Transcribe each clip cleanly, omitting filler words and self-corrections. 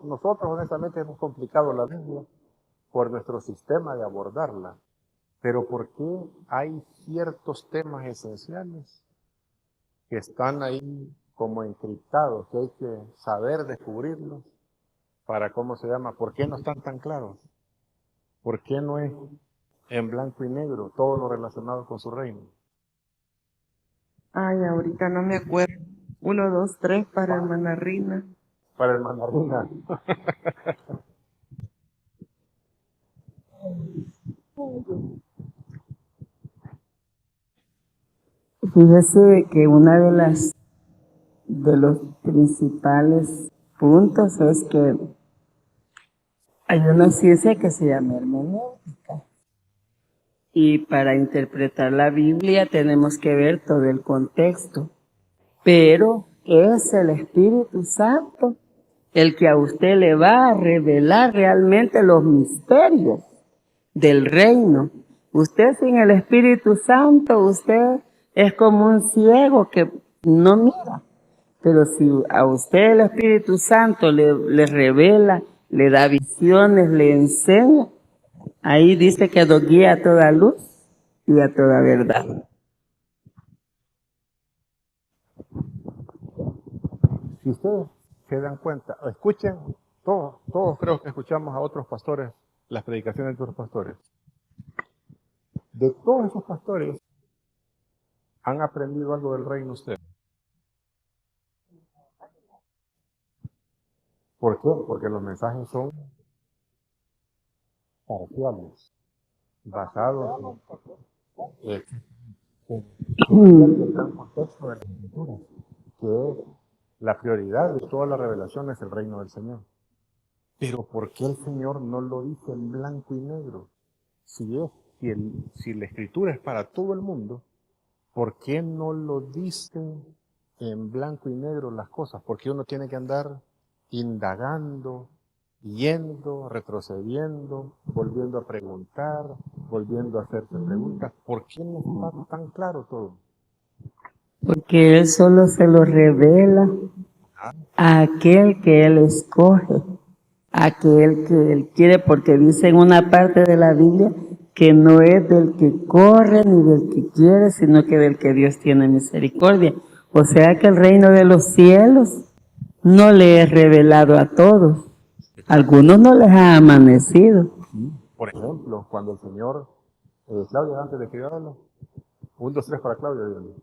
nosotros honestamente hemos complicado la Biblia por nuestro sistema de abordarla. Pero ¿por qué hay ciertos temas esenciales que están ahí como encriptados, que hay que saber descubrirlos para, ¿cómo se llama? ¿Por qué no están tan claros? ¿Por qué no es en blanco y negro todo lo relacionado con su reino? Ay, ahorita no me acuerdo. 1, 2, 3 para hermana Rina. Para el mandarina. Fíjese que una de los principales puntos es que hay una ciencia que se llama hermenéutica. Y para interpretar la Biblia tenemos que ver todo el contexto. Pero es el Espíritu Santo el que a usted le va a revelar realmente los misterios del reino. Usted sin el Espíritu Santo, usted es como un ciego que no mira. Pero si a usted el Espíritu Santo le revela, le da visiones, le enseña, ahí dice que nos guía a toda luz y a toda verdad. Si ustedes se dan cuenta, escuchen, todos creo que escuchamos a otros pastores, las predicaciones de otros pastores. De todos esos pastores, ¿han aprendido algo del reino ustedes? ¿Por qué? Porque los mensajes son parciales, basados en el gran contexto de la Escritura, que es la prioridad de toda la revelación es el reino del Señor. Pero ¿por qué el Señor no lo dice en blanco y negro? Si la Escritura es para todo el mundo, ¿por qué no lo dice en blanco y negro las cosas? ¿Por qué uno tiene que andar indagando, yendo, retrocediendo, volviendo a preguntar, volviendo a hacerse preguntas? ¿Por qué no está tan claro todo? Porque Él solo se lo revela a aquel que Él escoge, a aquel que Él quiere, porque dice en una parte de la Biblia que no es del que corre ni del que quiere, sino que del que Dios tiene misericordia. O sea que el reino de los cielos no le es revelado a todos. Algunos no les ha amanecido. Por ejemplo, cuando el Señor, Claudia, antes de que yo hable, 1, 2, 3 para Claudia, dígame.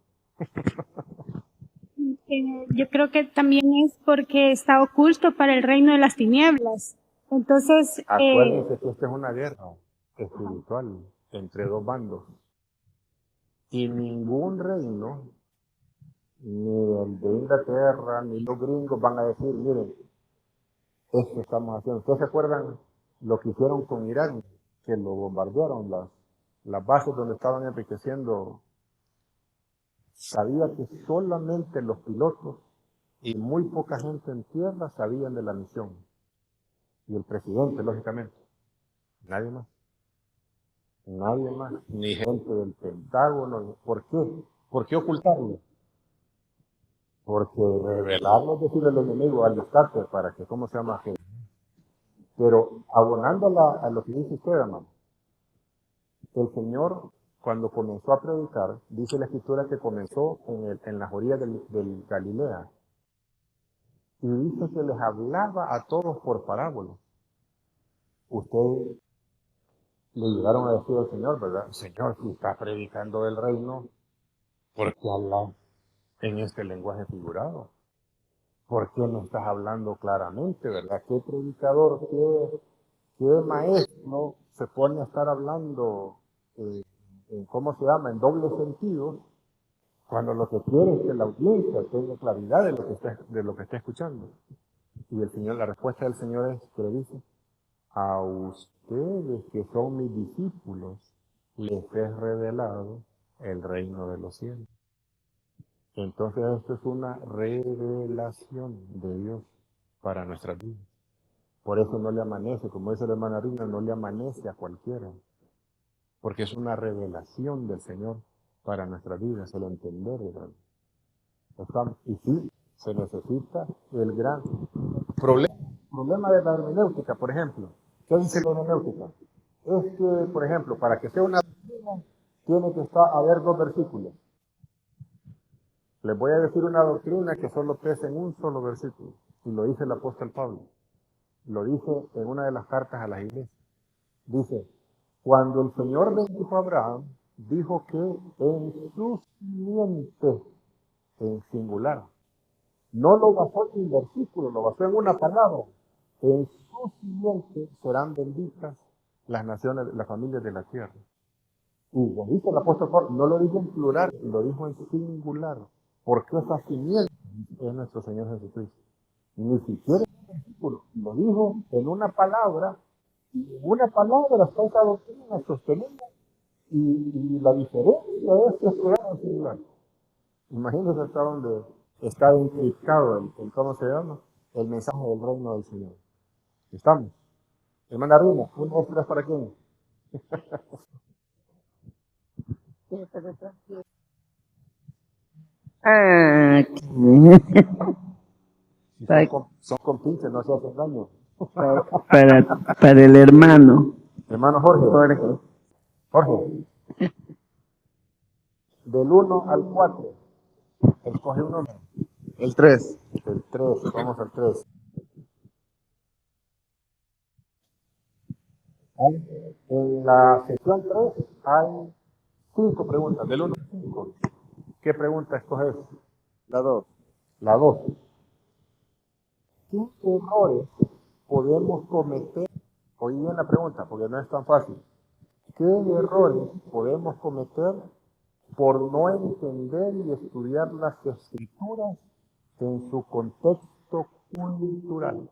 Yo creo que también es porque está oculto para el reino de las tinieblas. Entonces, Acuérdense que esta es una guerra espiritual entre dos bandos. Y ningún reino, ni el de Inglaterra, ni los gringos van a decir, miren, esto estamos haciendo. ¿Ustedes se acuerdan lo que hicieron con Irán? Que lo bombardearon, las bases donde estaban enriqueciendo. Sabía que solamente los pilotos y muy poca gente en tierra sabían de la misión. Y el presidente, lógicamente. Nadie más. Nadie más. Ni gente del Pentágono. ¿Por qué? ¿Por qué ocultarlo? Porque revelarlo es decirle al enemigo, al descarte, para que, ¿cómo se llama? Pero abonando a lo que dice usted, hermano, el Señor, cuando comenzó a predicar, dice la Escritura que comenzó en las orillas del Galilea. Y dice que les hablaba a todos por parábolas. Ustedes le llegaron a decir al Señor, ¿verdad? Señor, tú estás predicando el reino, ¿por qué hablas en este lenguaje figurado? ¿Por qué no estás hablando claramente, verdad? ¿Qué predicador, qué maestro se pone a estar hablando, ¿cómo se llama?, en doble sentido, cuando lo que quiere es que la audiencia tenga claridad de lo que está escuchando? Y el Señor, la respuesta del Señor es, que le dice, a ustedes que son mis discípulos, les es revelado el reino de los cielos. Entonces esto es una revelación de Dios para nuestras vidas. Por eso no le amanece, como dice la hermana Rina, no le amanece a cualquiera. Porque es una revelación del Señor para nuestras vidas, el entender, ¿verdad? Y sí, se necesita el gran problema. problema de la hermenéutica, por ejemplo. ¿Qué dice la hermenéutica? Es que, por ejemplo, para que sea una doctrina, tiene que haber dos versículos. Les voy a decir una doctrina que solo pesa en un solo versículo. Y lo dice el apóstol Pablo. Lo dice en una de las cartas a las iglesias. Dice, cuando el Señor bendijo a Abraham, dijo que en su simiente, en singular, no lo basó en un versículo, lo basó en una palabra. En su simiente serán benditas las naciones, las familias de la tierra. Y lo dice el apóstol Pablo, no lo dijo en plural, lo dijo en singular. Porque esa simiente es nuestro Señor Jesucristo. Ni siquiera en un versículo, lo dijo en una palabra, y en una palabra está esa doctrina sostenida, y la diferencia es que es plural o singular. Imagínense hasta donde está encriptado ¿cómo se llama? El mensaje del reino del Señor. ¿Estamos? Hermana Rina, 1, 2, 3, ¿para quién? Ah, Si para, son compinches, no se hacen daño. para el hermano Hermano Jorge, Jorge. Jorge, del 1 al 4, escoge un número. El 3. El 3, vamos al 3. En la sección 3 hay 5 preguntas, del 1 al 5. ¿Qué pregunta escoges? La 2. La 2. ¿Qué errores podemos cometer? Oí bien la pregunta, porque no es tan fácil. ¿Qué errores podemos cometer por no entender y estudiar las escrituras en su contexto cultural?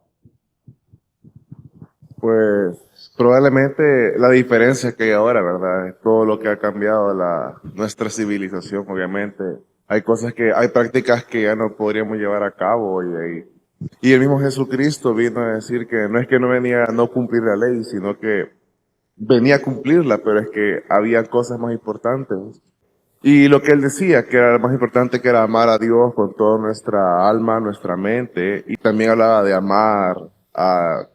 Pues probablemente la diferencia que hay ahora, ¿verdad? Todo lo que ha cambiado nuestra civilización, obviamente. Hay prácticas que ya no podríamos llevar a cabo y el mismo Jesucristo vino a decir que no venía a no cumplir la ley, sino que venía a cumplirla, pero es que había cosas más importantes. Y lo que él decía, que era lo más importante, que era amar a Dios con toda nuestra alma, nuestra mente, y también hablaba de amar a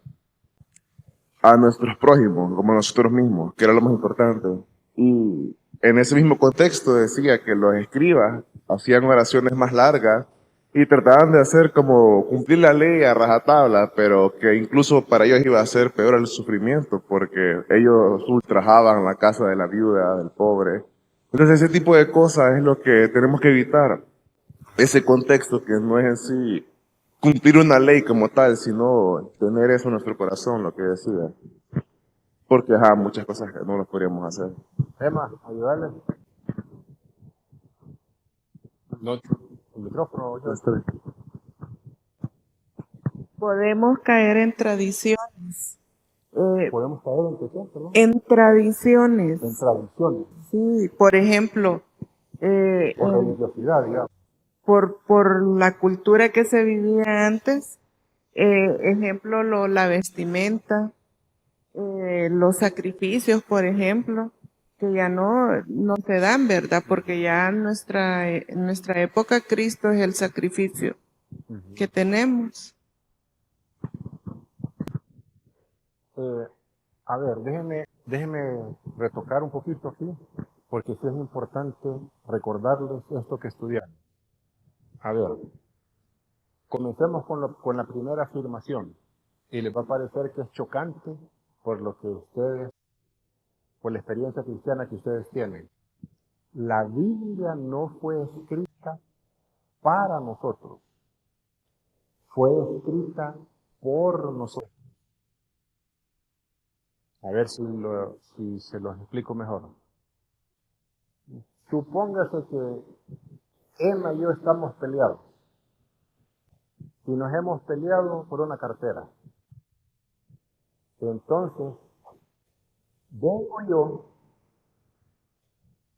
nuestros prójimos, como a nosotros mismos, que era lo más importante. Y en ese mismo contexto decía que los escribas hacían oraciones más largas y trataban de hacer como cumplir la ley a rajatabla, pero que incluso para ellos iba a ser peor el sufrimiento, porque ellos ultrajaban la casa de la viuda, del pobre. Entonces ese tipo de cosas es lo que tenemos que evitar. Ese contexto que no es en sí cumplir una ley como tal, sino tener eso en nuestro corazón, lo que decía. Porque, muchas cosas que no las podríamos hacer. Emma, ayudarle. No, el micrófono. Podemos caer en tradiciones. Podemos caer en qué, perdón. En tradiciones. En tradiciones, Sí, por ejemplo, por religiosidad, digamos. por la cultura que se vivía antes, ejemplo, la vestimenta, los sacrificios, por ejemplo, que ya no se dan, ¿verdad? Porque ya en nuestra época Cristo es el sacrificio que tenemos. A ver, déjeme retocar un poquito aquí, porque sí es importante recordarles esto que estudiamos. A ver, comencemos con la primera afirmación, y les va a parecer que es chocante por lo que ustedes, por la experiencia cristiana que ustedes tienen. La Biblia no fue escrita para nosotros, fue escrita por nosotros. A ver si se los explico mejor. Supóngase que Emma y yo estamos peleados y nos hemos peleado por una cartera. Entonces, vengo yo,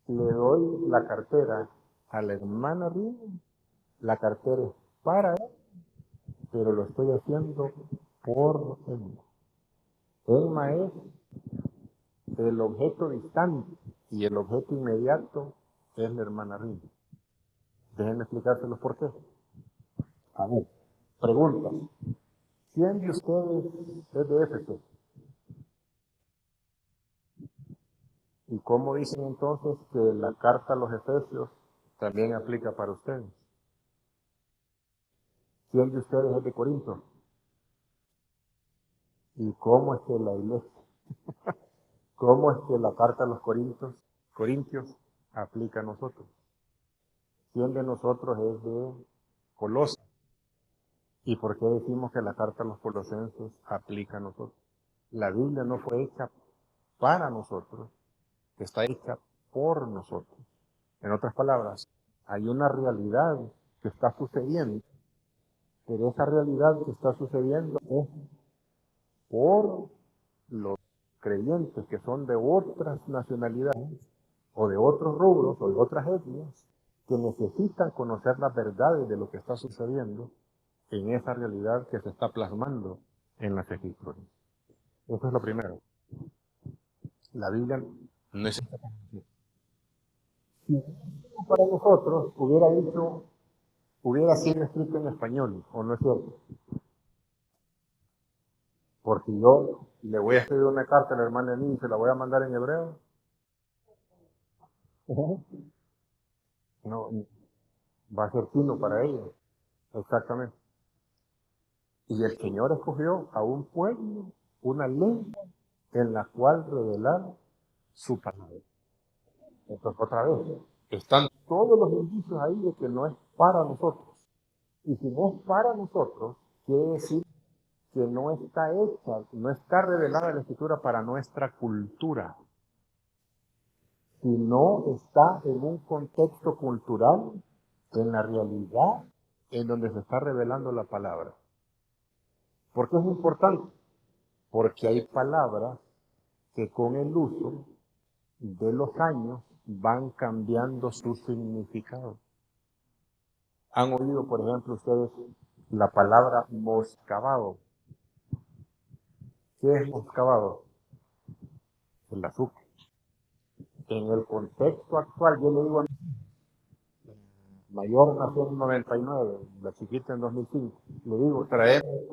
le doy la cartera a la hermana Rina, la cartera es para él, pero lo estoy haciendo por Emma. Emma es el objeto distante y el objeto inmediato es la hermana Rina. Déjenme explicárselos por qué. A ver, pregunta. ¿Quién de ustedes es de Éfeso? ¿Y cómo dicen entonces que la carta a los Efesios también aplica para ustedes? ¿Quién de ustedes es de Corinto? ¿Y cómo es que la iglesia, cómo es que la carta a los Corintios aplica a nosotros? ¿Quién de nosotros es de Colosas? ¿Y por qué decimos que la carta a los colosenses aplica a nosotros? La Biblia no fue hecha para nosotros, está hecha por nosotros. En otras palabras, hay una realidad que está sucediendo, pero esa realidad que está sucediendo es por los creyentes que son de otras nacionalidades o de otros rubros o de otras etnias que necesitan conocer las verdades de lo que está sucediendo en esa realidad que se está plasmando en las Escrituras. Eso es lo primero. La Biblia no es hecha para nosotros. Si para nosotros hubiera sido escrito en español, ¿o no es cierto? Porque yo le voy a escribir una carta a la hermana Annie y se la voy a mandar en hebreo. No, va a ser fino para ella. Exactamente. Y el Señor escogió a un pueblo, una lengua en la cual revelar su palabra. Entonces, otra vez, están todos los indicios ahí de que no es para nosotros. Y si no es para nosotros, quiere decir que no está hecha, no está revelada la Escritura para nuestra cultura, sino está en un contexto cultural, en la realidad en donde se está revelando la palabra. ¿Por qué es importante? Porque hay palabras que con el uso de los años van cambiando su significado. ¿Han oído, por ejemplo, ustedes la palabra moscabado? ¿Qué es moscabado? El azúcar. En el contexto actual, yo le digo a mi mayor nació en 99, la chiquita en 2005, le digo, traeme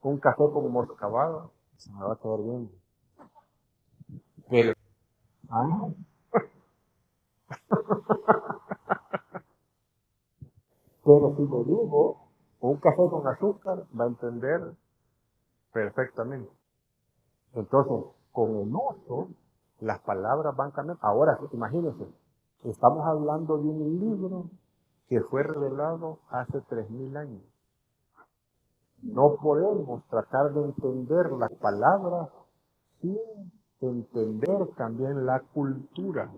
un café con moscabado, se me va a quedar bien. Pero, ah, pero si le digo un café con azúcar, va a entender perfectamente. Entonces, con el uso, las palabras van cambiando. Ahora, imagínense, estamos hablando de un libro que fue revelado hace 3000 años. No podemos tratar de entender las palabras sin entender también la cultura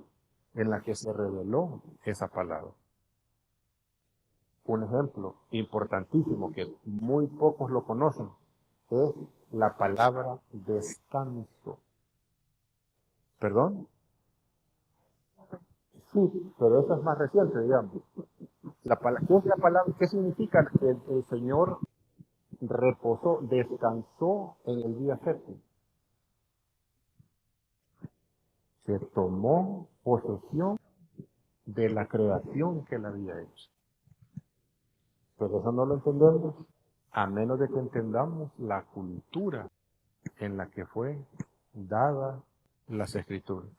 en la que se reveló esa palabra. Un ejemplo importantísimo que muy pocos lo conocen es la palabra descanso. ¿Perdón? Sí, pero esa es más reciente, digamos. ¿Qué es la palabra? ¿Qué significa que el Señor reposó, descansó en el día séptimo? Se tomó posesión de la creación que él había hecho. Pero eso no lo entendemos a menos de que entendamos la cultura en la que fue dada las Escrituras.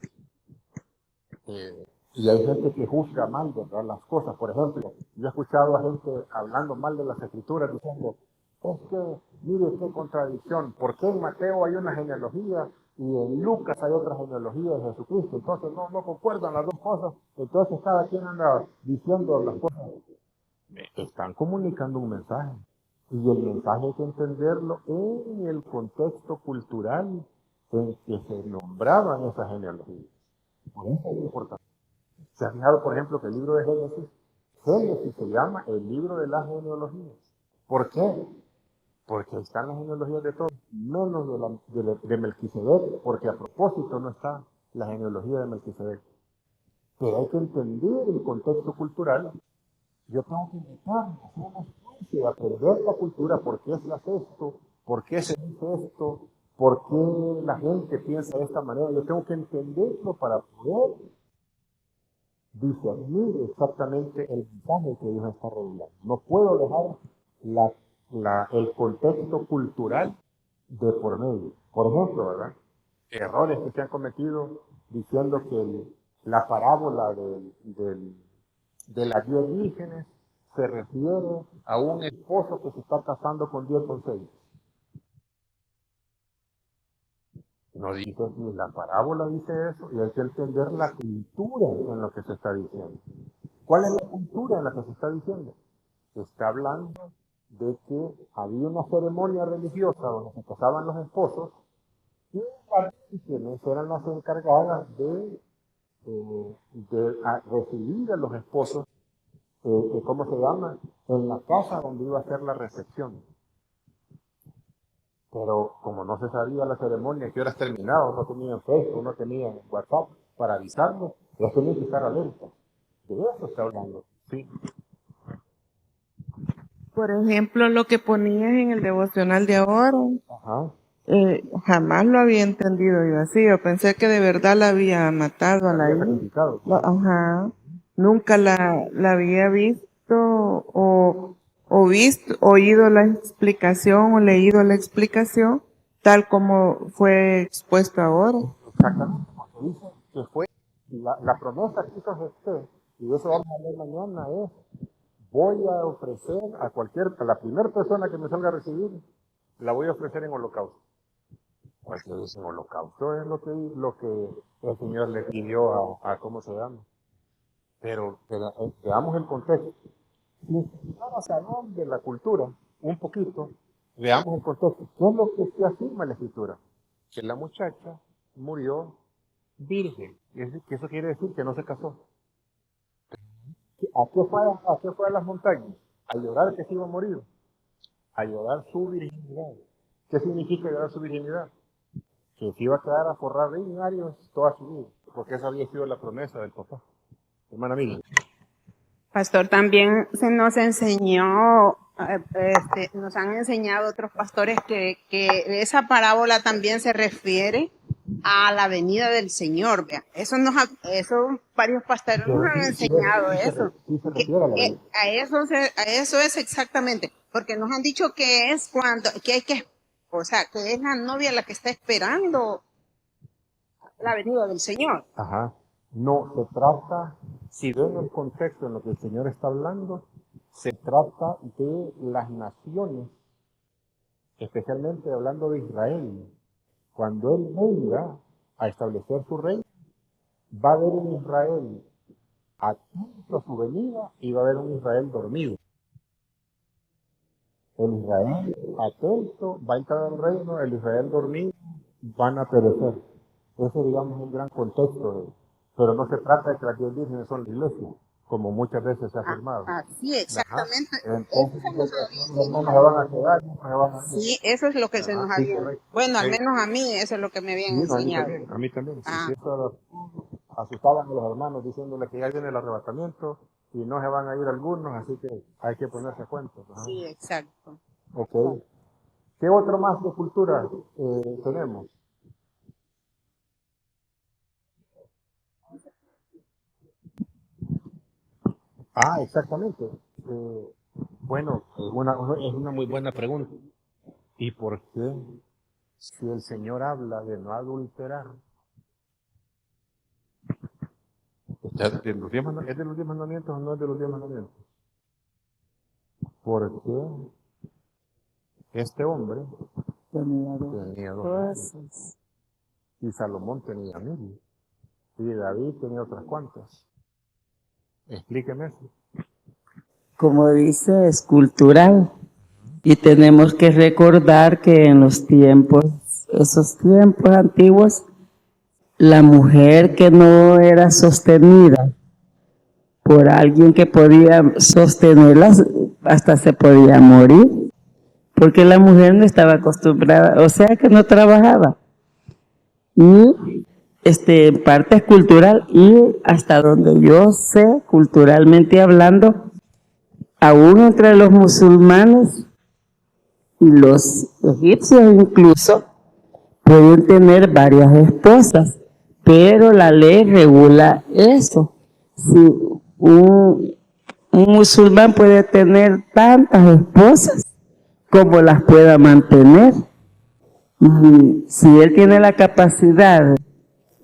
Y hay gente que juzga mal, ¿verdad?, las cosas. Por ejemplo, yo he escuchado a gente hablando mal de las Escrituras diciendo, es que, mire qué contradicción, ¿por qué en Mateo hay una genealogía y en Lucas hay otra genealogía de Jesucristo? Entonces no concuerdan las dos cosas, entonces cada quien anda diciendo las cosas. Están comunicando un mensaje, y el mensaje hay que entenderlo en el contexto cultural en que se nombraban esas genealogías. Por eso es importante. ¿Se ha fijado, por ejemplo, que el libro de Génesis se llama el libro de las genealogías? ¿Por qué? Porque ahí están las genealogías de todos, menos de Melquisedec, porque a propósito no está la genealogía de Melquisedec. Pero hay que entender el contexto cultural. Yo tengo que invitarme a hacer una especie de aprender la cultura, por qué se hace esto, por qué se dice esto, por qué la gente piensa de esta manera. Yo tengo que entenderlo para poder discernir exactamente el mensaje que Dios está revelando. No puedo dejar la el contexto cultural de por medio. Por ejemplo, ¿verdad? Errores que se han cometido diciendo que la parábola de las 10 vírgenes se refiere a un esposo que se está casando con 10 doncellas. No dice, ni la parábola dice eso, y hay que entender la cultura en lo que se está diciendo. ¿Cuál es la cultura en la que se está diciendo? Se está hablando de que había una ceremonia religiosa donde se casaban los esposos y las vírgenes eran las encargadas de recibir a los esposos, ¿cómo se llama? En la casa donde iba a ser la recepción. Pero como no se sabía la ceremonia, qué horas terminaba, no tenían Facebook, no tenían WhatsApp para avisarnos, ellos tenían que estar alertas. De eso está hablando, sí. Por ejemplo, lo que ponías en el devocional de ahora, Ajá. jamás lo había entendido yo así. Yo pensé que de verdad la había matado a la Había hija. sacrificado. Ajá. Nunca la había visto oído la explicación o leído la explicación tal como fue expuesto ahora. Exactamente, porque dice que fue la promesa que hizo Jesús, y eso vamos a ver mañana, es: voy a ofrecer a la primera persona que me salga a recibir, la voy a ofrecer en holocausto. Pues que dice en holocausto es lo que el Señor le pidió a ¿cómo se llama? Pero veamos el contexto. Si vamos a hablar de la cultura un poquito, veamos el contexto. ¿Qué es lo que se afirma en la Escritura? Que la muchacha murió virgen. Que eso quiere decir que no se casó. ¿A qué fue a las montañas? A llorar que se iba a morir. A llorar su virginidad. ¿Qué significa llorar su virginidad? Que se iba a quedar a forrar de años toda su vida. Porque esa había sido la promesa del papá. Hermana Miriam. Pastor, también se nos enseñó, nos han enseñado otros pastores que esa parábola también se refiere a la venida del Señor. Vea. Eso varios pastores nos han enseñado eso. A eso es exactamente, porque nos han dicho que es que es la novia la que está esperando la venida del Señor. Ajá. No, se trata, si ven el contexto en lo que el Señor está hablando, se trata de las naciones, especialmente hablando de Israel. Cuando Él venga a establecer su reino, va a haber un Israel atento a su venida y va a haber un Israel dormido. El Israel atento va a entrar al reino, el Israel dormido van a perecer. Ese, digamos, es un gran contexto. Pero no se trata de que las 10 vírgenes son la iglesia, como muchas veces se ha afirmado. Sí, exactamente. Entonces, no se van a quedar, no se van a ir. Sí, eso es lo que se nos había... Bueno, al menos a mí eso es lo que me habían enseñado. A mí también. Sí, eso asustaban a los hermanos diciéndole que ya viene el arrebatamiento y no se van a ir algunos, así que hay que ponerse a cuenta. Sí, exacto. Ok. ¿Qué otro más de cultura tenemos? Exactamente. Bueno, es una muy buena pregunta. ¿Y por qué, si el Señor habla de no adulterar, ¿es de los 10 mandamientos o no es de los 10 mandamientos? ¿Por qué este hombre tenía dos mujeres? Y Salomón tenía 1000. Y David tenía otras cuantas. Explíqueme eso. Como dice, es cultural. Y tenemos que recordar que en esos tiempos antiguos, la mujer que no era sostenida por alguien que podía sostenerla, hasta se podía morir. Porque la mujer no estaba acostumbrada, o sea que no trabajaba. Y en parte es cultural, y hasta donde yo sé, culturalmente hablando, aún entre los musulmanes y los egipcios incluso, pueden tener varias esposas, pero la ley regula eso. Si un musulmán puede tener tantas esposas cómo las pueda mantener. Y si él tiene la capacidad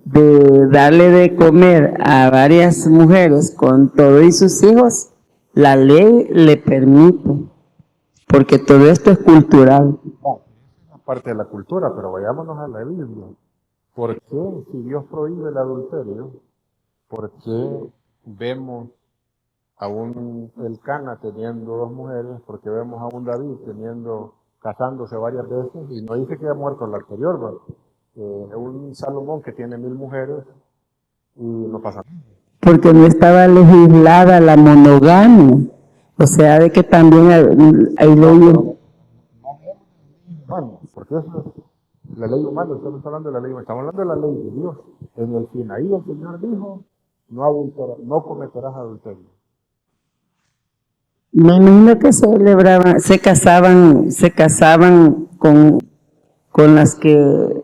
de darle de comer a varias mujeres con todo y sus hijos, la ley le permite, porque todo esto es cultural. Parte de la cultura, pero vayámonos a la Biblia. ¿Por qué, si Dios prohíbe el adulterio, por qué vemos a un Elcana teniendo 2 mujeres? ¿Por qué vemos a un David casándose varias veces? Y no dice que haya muerto el anterior, ¿verdad? Un Salomón que tiene 1000 mujeres y no pasa nada. Porque no estaba legislada la monogamia. O sea, de que también hay leyes. Bueno, porque eso es la ley humana, estamos hablando de la ley humana, estamos hablando de la ley de Dios. En el Sinaí el Señor dijo, no cometerás adulterio. Me imagino que celebraban, se casaban con las que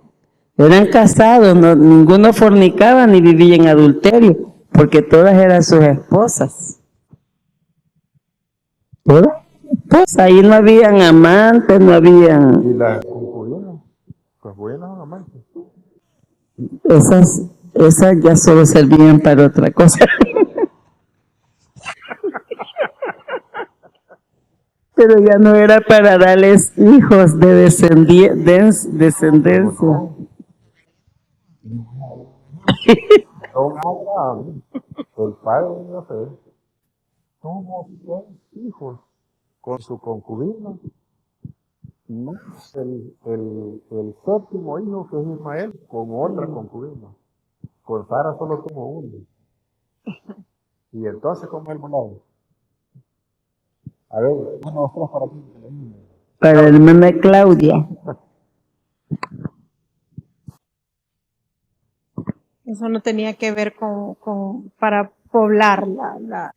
eran casados, no, ninguno fornicaba ni vivía en adulterio, porque todas eran sus esposas. Todas esposas, ahí no habían amantes, no habían. Y las concubinas, pues buenas son amantes. Esas ya solo servían para otra cosa. Pero ya no era para darles hijos de descendencia. Don Abraham, el padre de la fe, tuvo 6 hijos con su concubina, más el 7º hijo que es Ismael, con otra concubina. Con Sara solo tuvo uno. Y entonces, ¿cómo es el volado? A ver, 1, 2, 3 para aquí. Para la hermana Claudia. Eso no tenía que ver para poblar la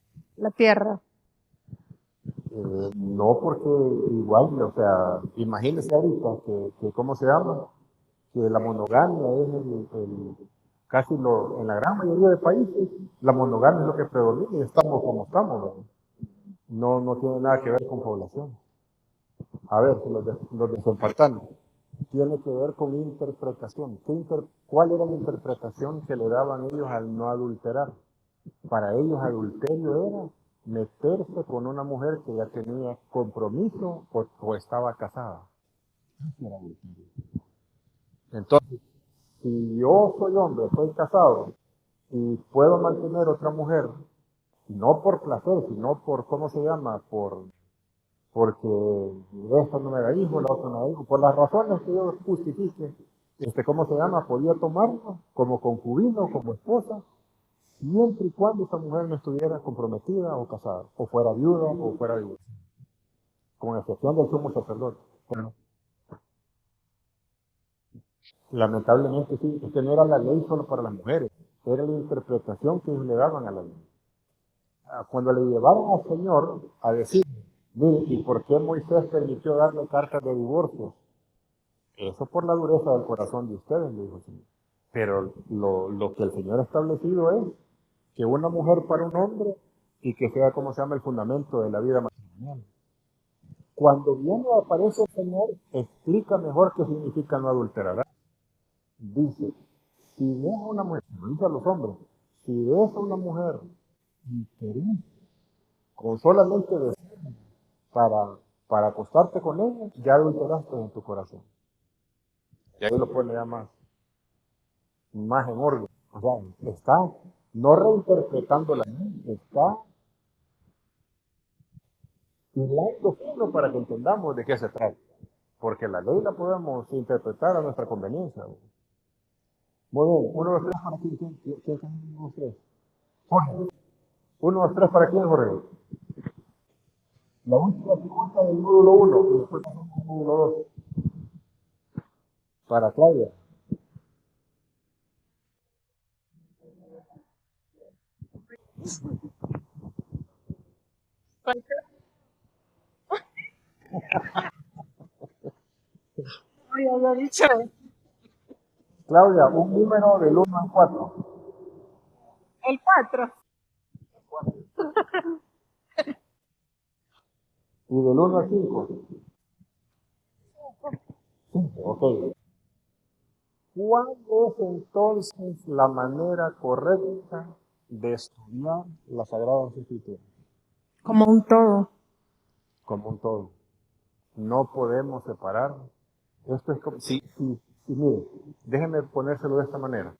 tierra. No, porque igual, o sea, imagínese ahorita que ¿cómo se llama? Que la monogamia es en la gran mayoría de países, la monogamia es lo que predomina y estamos como estamos, ¿no? No tiene nada que ver con población. A ver, los desempartanos, tiene que ver con interpretación. ¿Cuál era la interpretación que le daban ellos al no adulterar? Para ellos adulterio era meterse con una mujer que ya tenía compromiso o estaba casada. Eso era adulterio. Entonces, si yo soy hombre, estoy casado y puedo mantener otra mujer, no por placer, sino por, ¿cómo se llama? Porque esta no me da hijo, la otra no me da hijo, por las razones que yo justifique, ¿cómo se llama? Podía tomarla como concubino, como esposa, siempre y cuando esa mujer no estuviera comprometida o casada, o fuera viuda o fuera divorciada, con excepción del sumo sacerdote. Bueno, lamentablemente sí, es que no era la ley solo para las mujeres, era la interpretación que ellos le daban a la ley. Cuando le llevaron al Señor a decir, mire, ¿y por qué Moisés permitió darle cartas de divorcio? Eso por la dureza del corazón de ustedes, le dijo el Señor. Pero lo que el Señor ha establecido es que una mujer para un hombre y que sea, como se llama, el fundamento de la vida matrimonial. Cuando viene y aparece el Señor, explica mejor qué significa no adulterar. Dice, si ves a una mujer, dice a los hombres, si ves a una mujer interés, con solamente deseo para acostarte con ella, ya adulteraste en tu corazón. Y ahí lo pone ya más en orden. O sea, está no reinterpretando la ley, está hilando fino para que entendamos de qué se trata. Porque la ley la podemos interpretar a nuestra conveniencia. Muy bien, 1, 2, 3 para quién, ¿quién 1, 2, 3? Jorge. 1, 2, 3 para quién, Jorge. La última pregunta del módulo 1 y después pasamos al módulo 2. Para Claudia. Oye, había dicho. Claudia, un número del 1 al 4. El 4. Y del 1 al 5. Ok. ¿Cuál es entonces la manera correcta de estudiar las Sagradas Escrituras? Como un todo. Como un todo. No podemos separar. Esto es como, mire, déjenme ponérselo de esta manera.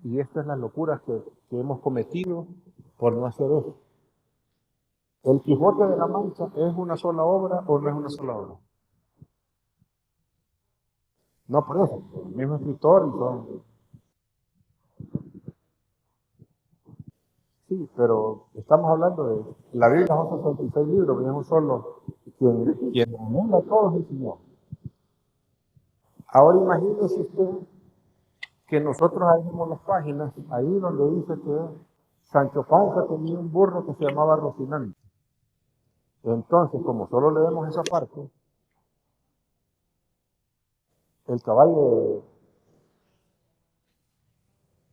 Y esta es la locura que hemos cometido por no hacer eso. ¿El Quijote de la Mancha es una sola obra o no es una sola obra? No, por eso, el mismo escritor y todo. Sí, pero estamos hablando de la Biblia son 66 libros, pero es un solo. Quien anula todo es el Señor. Ahora imagínese usted que nosotros abrimos las páginas, ahí donde dice que Sancho Panza tenía un burro que se llamaba Rocinante. Entonces, como solo leemos esa parte, el caballo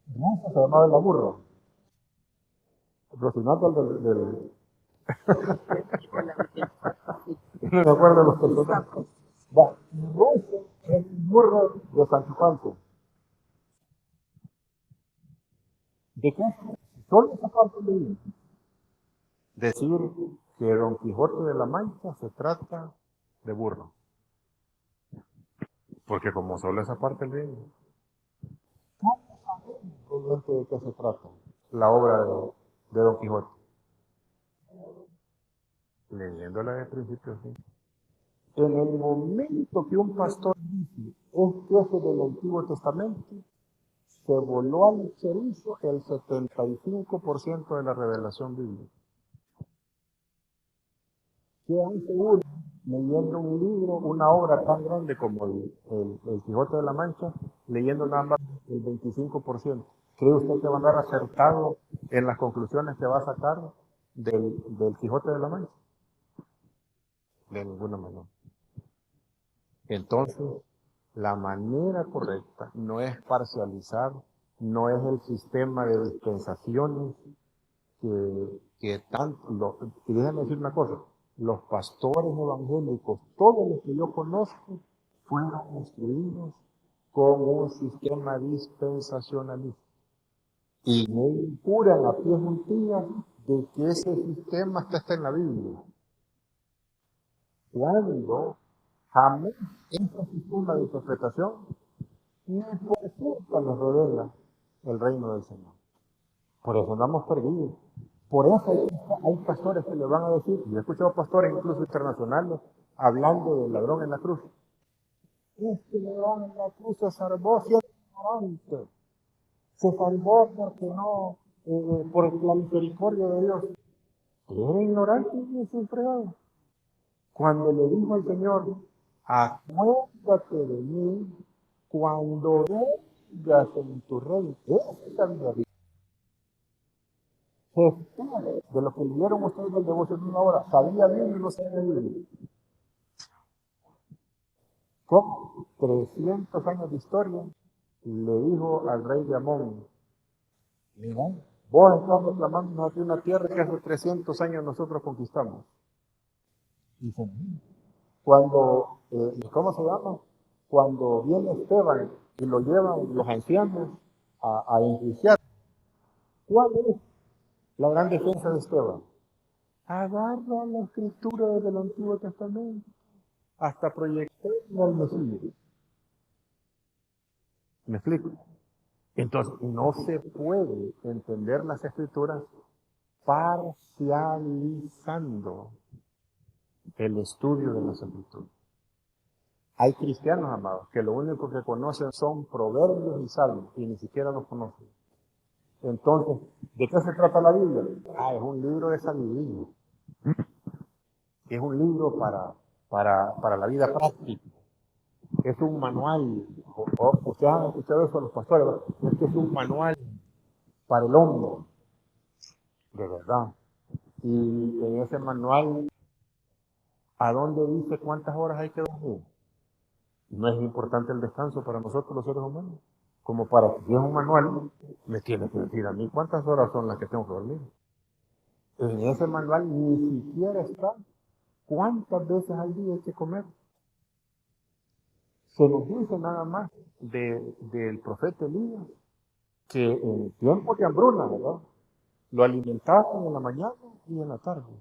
de Rosa se llamaba el burro. Rocinante no me acuerdo de los personajes. Va, y Rosa es el burro de Sancho Panza. ¿De qué? Solo esa parte leí. Decir que Don Quijote de la Mancha se trata de burro. Porque como solo esa parte leí, ¿cómo sabemos realmente de qué se trata la obra de Don Quijote? Leyéndola de principio a fin. En el momento que un pastor dice es jefe del Antiguo Testamento, se voló al chorizo el 75% de la revelación bíblica. ¿Qué hace uno leyendo un libro, una obra tan grande como el Quijote de la Mancha, leyendo nada más el 25%? ¿Cree usted que va a andar acertado en las conclusiones que va a sacar del Quijote de la Mancha? De ninguna manera. Entonces, la manera correcta no es parcializar, no es el sistema de dispensaciones que tanto, y déjenme decir una cosa, los pastores evangélicos, todos los que yo conozco, fueron instruidos con un sistema dispensacionalista. Y me juran a pies juntillas de que ese sistema está en la Biblia. Cuando jamás este sistema de interpretación ni por cerca nos revela el reino del Señor. Por eso andamos perdidos. Por eso hay pastores que le van a decir, y he escuchado pastores incluso internacionales hablando del ladrón en la cruz. Este ladrón en la cruz se salvó siendo ignorante. Se salvó porque no, por la misericordia de Dios. Era ignorante y desenfrenado. Cuando le dijo al Señor, acuérdate de mí cuando vengas en tu reino. Esa es la vida. De lo que leyeron ustedes del devoción de una hora, sabía bien y no sabía bien. ¿Cómo? 300 años de historia le dijo al rey de Amón, mira, vos estás reclamando aquí una tierra que hace 300 años nosotros conquistamos. Y cuando, ¿cómo se llama? Cuando viene Esteban y lo llevan los ancianos a enjuiciar, ¿cuál es la gran defensa de Esteban? Agarra la escritura del Antiguo Testamento hasta proyectar al Mesías. ¿Me explico? Entonces, no se puede entender las escrituras parcializando el estudio de las escrituras. Hay cristianos, amados, que lo único que conocen son proverbios y salmos, y ni siquiera los conocen. Entonces, ¿de qué se trata la Biblia? Es un libro de sabiduría. Es un libro para la vida práctica. Es un manual. Ustedes han escuchado eso a los pastores, ¿verdad? Este es un manual para el hombre. De verdad. Y en ese manual, ¿a dónde dice cuántas horas hay que dormir? No es importante el descanso para nosotros los seres humanos. Como para que si es un manual, me tiene que decir a mí cuántas horas son las que tengo que dormir. En ese manual ni siquiera está cuántas veces al día hay que comer. Se nos dice nada más del profeta Elías que en tiempos de hambruna, ¿verdad? Lo alimentaban en la mañana y en la tarde.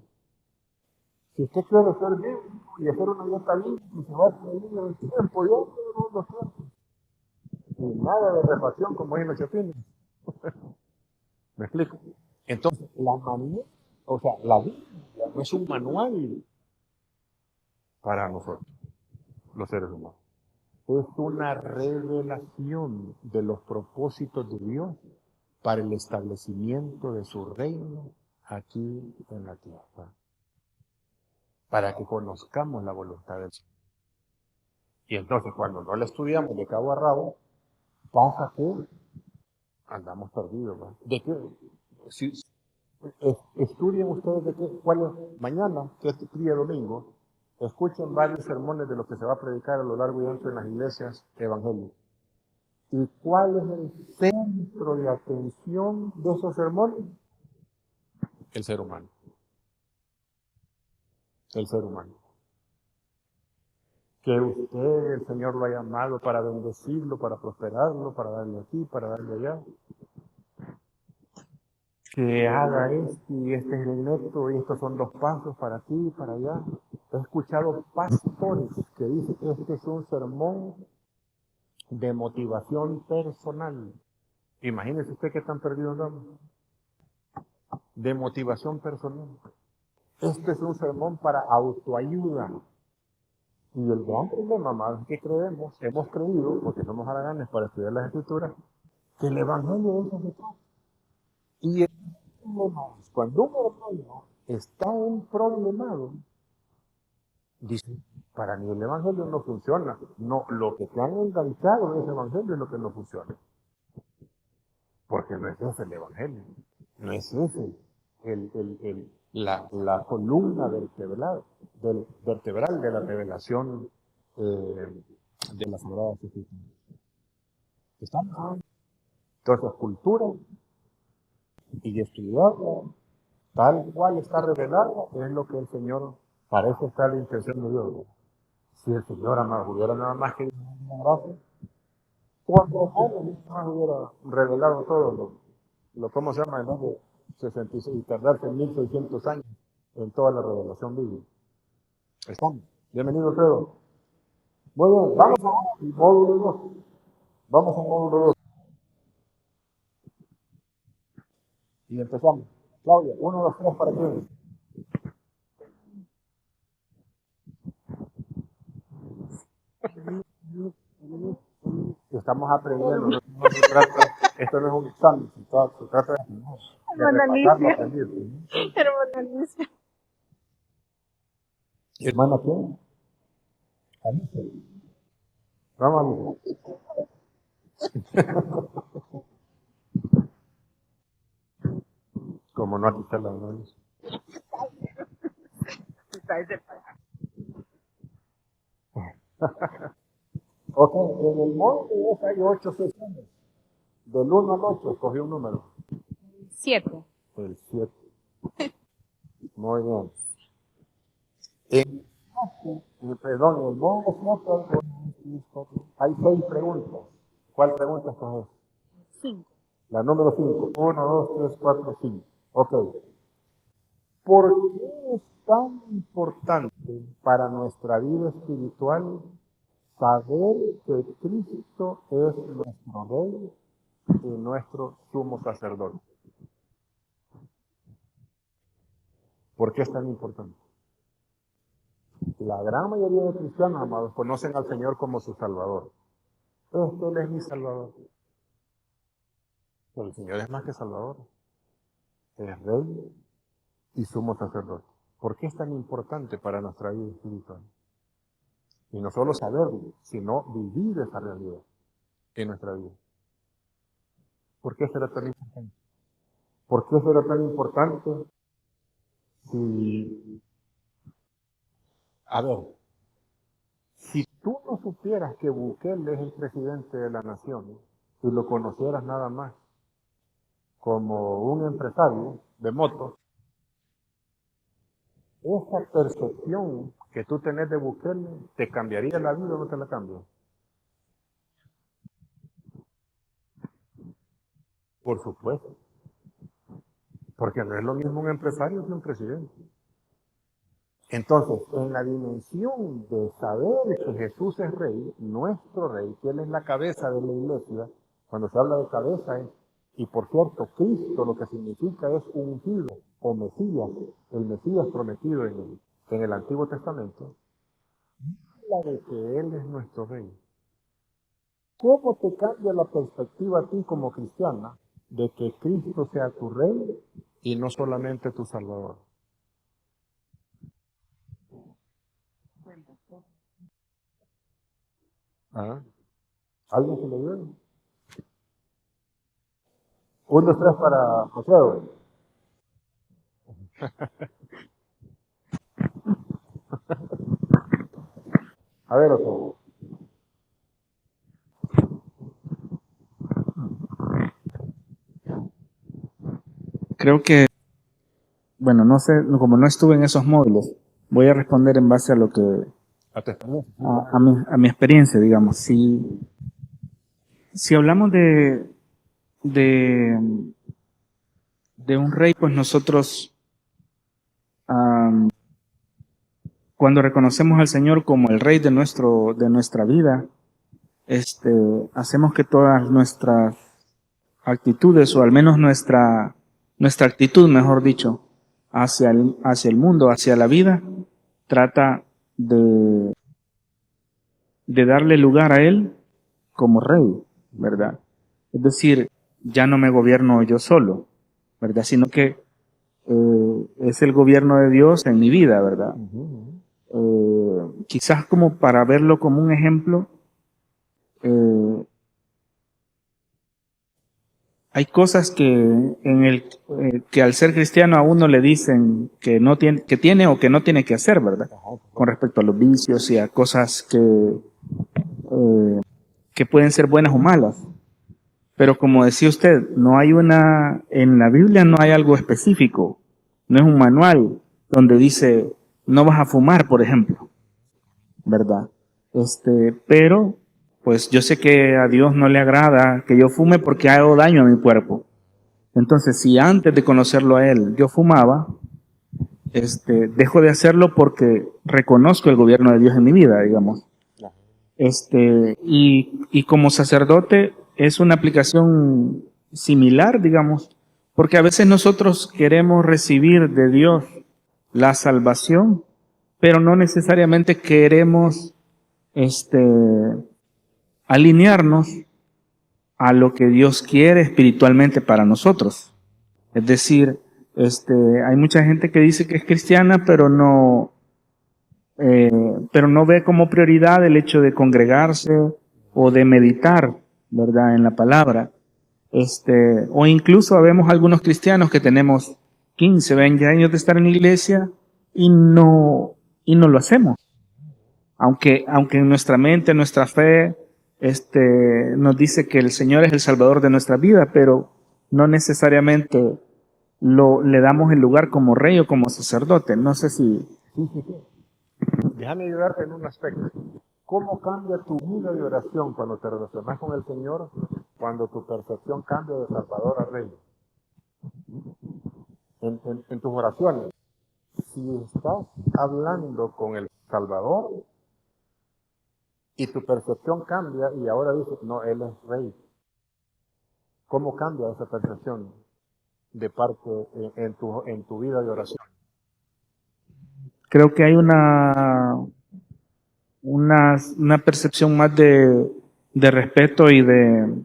Si usted quiere ser bíblico y hacer una dieta bíblica y se va a tener el tiempo, yo no lo tiempos. Y nada de refacción como es en los chapines. ¿Me explico? Entonces, la manera, o sea, la Biblia no es un manual para nosotros, los seres humanos. Es una revelación de los propósitos de Dios para el establecimiento de su reino aquí en la tierra. Para que conozcamos la voluntad del Señor. Y entonces, cuando no la estudiamos de cabo a rabo, pasa que andamos perdidos, ¿verdad? ¿De qué? Si, estudien ustedes de qué, cuál es mañana, que es día domingo, escuchen varios sermones de lo que se va a predicar a lo largo y ancho en las iglesias evangélicas. ¿Y cuál es el centro de atención de esos sermones? El ser humano. El ser humano. Que usted, el Señor lo ha llamado para bendecirlo, para prosperarlo, para darle aquí, para darle allá. Que haga esto y este es el neto y estos son los pasos para aquí y para allá. He escuchado pastores que dicen que este es un sermón de motivación personal. Imagínese usted qué tan perdido andamos. De motivación personal. Este es un sermón para autoayuda. Y el gran problema, más que creemos, hemos creído, porque somos haraganes para estudiar las escrituras, que el evangelio de eso se trata. Y el problema es cuando un hermano está un problemado, dice, para mí el evangelio no funciona. No, lo que te han enganchado en ese evangelio es lo que no funciona. Porque no es ese el evangelio. No es ese la columna vertebral de la revelación de la Sagrada Escritura. ¿Estamos ahí? Entonces, cultura y estudiarla tal cual está revelada es lo que el Señor, parece estar la intención de Dios. Si el Señor amado hubiera nada más que una gracia, cuando más hubiera revelado todo lo ¿cómo se llama? ¿No? 66 y tardarse 1600 años en toda la revelación bíblica. Estamos. Bienvenido, Pedro. Muy bien, vamos a módulo 2. Vamos a módulo 2. Y empezamos. Claudia, 1, 2, 3 para quién. Estamos aprendiendo. Esto no es un examen. Se trata de repasar lo aprendido. Hermana Alicia. ¿Hermana quién? Alicia. Vamos, Alicia. Como no aquí está la Alicia. Ok, en el módulo 2 hay 8 sesiones. Del 1 al 8, escogí un número. 7. El 7. Muy bien. Perdón, en el módulo 7 hay 6 preguntas. ¿Cuál pregunta escoges? 5. La número 5. 1, 2, 3, 4, 5. Ok. ¿Por qué es tan importante para nuestra vida espiritual saber que Cristo es nuestro Rey y nuestro sumo sacerdote? ¿Por qué es tan importante? La gran mayoría de cristianos, amados, conocen al Señor como su Salvador. Él es mi Salvador. Pero el Señor es más que Salvador. Es Rey y sumo sacerdote. ¿Por qué es tan importante para nuestra vida espiritual? Y no solo saberlo, sino vivir esa realidad en nuestra vida. ¿Por qué será tan importante? ¿Por qué será tan importante? A ver, si tú no supieras que Bukele es el presidente de la nación y lo conocieras nada más como un empresario de motos, esa percepción que tú tenés de Bukele te cambiaría la vida o no te la cambia. Por supuesto. Porque no es lo mismo un empresario que un presidente. Entonces, en la dimensión de saber que Jesús es rey, nuestro rey, que Él es la cabeza de la iglesia, cuando se habla de cabeza es, y por cierto, Cristo lo que significa es ungido o Mesías, el Mesías prometido en el Antiguo Testamento, habla de que Él es nuestro rey. ¿Cómo te cambia la perspectiva a ti como cristiana de que Cristo sea tu rey y no solamente tu salvador? ¿Ah? ¿Alguien se le dio? 1, 2, 3 para José. A ver, José. Creo que, bueno, no sé, como no estuve en esos módulos, voy a responder en base a lo que, A tu experiencia. a mi experiencia, digamos. Si hablamos de, de un rey, pues nosotros, cuando reconocemos al Señor como el rey de nuestra vida, hacemos que todas nuestras actitudes, o al menos nuestra actitud, mejor dicho, hacia el mundo, hacia la vida, trata de darle lugar a Él como rey, ¿verdad? Es decir, ya no me gobierno yo solo, ¿verdad? Sino que es el gobierno de Dios en mi vida, ¿verdad? Quizás como para verlo como un ejemplo, hay cosas que al ser cristiano a uno le dicen que no tiene, que tiene o que no tiene que hacer, ¿verdad? Con respecto a los vicios y a cosas que pueden ser buenas o malas. Pero como decía usted, en la Biblia no hay algo específico, no es un manual donde dice no vas a fumar, por ejemplo, ¿verdad? Pero pues yo sé que a Dios no le agrada que yo fume porque hago daño a mi cuerpo. Entonces, si antes de conocerlo a Él yo fumaba, dejo de hacerlo porque reconozco el gobierno de Dios en mi vida, digamos. Y como sacerdote es una aplicación similar, digamos, porque a veces nosotros queremos recibir de Dios la salvación, pero no necesariamente queremos alinearnos a lo que Dios quiere espiritualmente para nosotros. Es decir, hay mucha gente que dice que es cristiana, pero no ve como prioridad el hecho de congregarse o de meditar, ¿verdad?, en la palabra. O incluso habemos algunos cristianos que tenemos 15, 20 años de estar en la iglesia y no lo hacemos. Aunque en nuestra mente, nuestra fe, nos dice que el Señor es el Salvador de nuestra vida, pero no necesariamente le damos el lugar como rey o como sacerdote. No sé si... Déjame ayudarte en un aspecto. ¿Cómo cambia tu vida de oración cuando te relacionas con el Señor, cuando tu percepción cambia de Salvador a Rey? En tus oraciones. Si estás hablando con el Salvador y tu percepción cambia y ahora dices, no, Él es Rey. ¿Cómo cambia esa percepción de parte en tu vida de oración? Creo que hay una percepción más de respeto y de...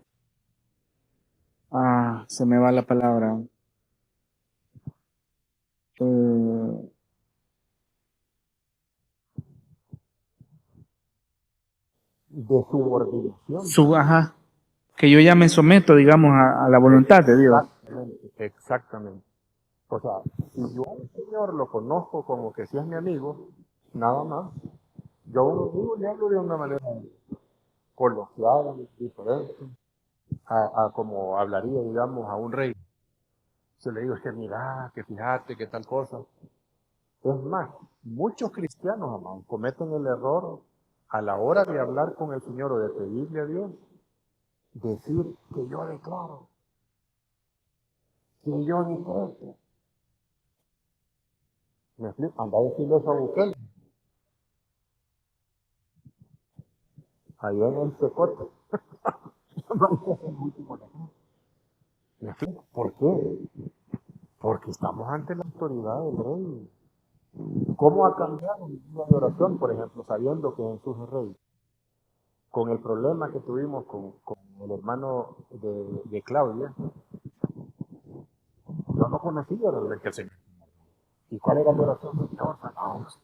se me va la palabra. De subordinación. Ajá, que yo ya me someto, digamos, a la voluntad de Dios. Exactamente. O sea, si yo al Señor lo conozco como que si es mi amigo, nada más, yo a un amigo le hablo de una manera coloquial, diferente, a como hablaría, digamos, a un rey. Se le digo, es que mira, que fíjate, que tal cosa. Es más, muchos cristianos, amados, cometen el error a la hora de hablar con el Señor o de pedirle a Dios, decir que yo declaro. que yo dije esto. ¿Me explico? Anda a decirle eso a Bukele. Allá en el Secote. ¿Me explico? ¿Por qué? Porque estamos ante la autoridad del rey. ¿Cómo ha cambiado mi vida de oración, por ejemplo, sabiendo que Jesús es rey? Con el problema que tuvimos con el hermano de Claudia, yo no conocía realmente al Señor. ¿Y cuál era mi oración? Señor, salvaos.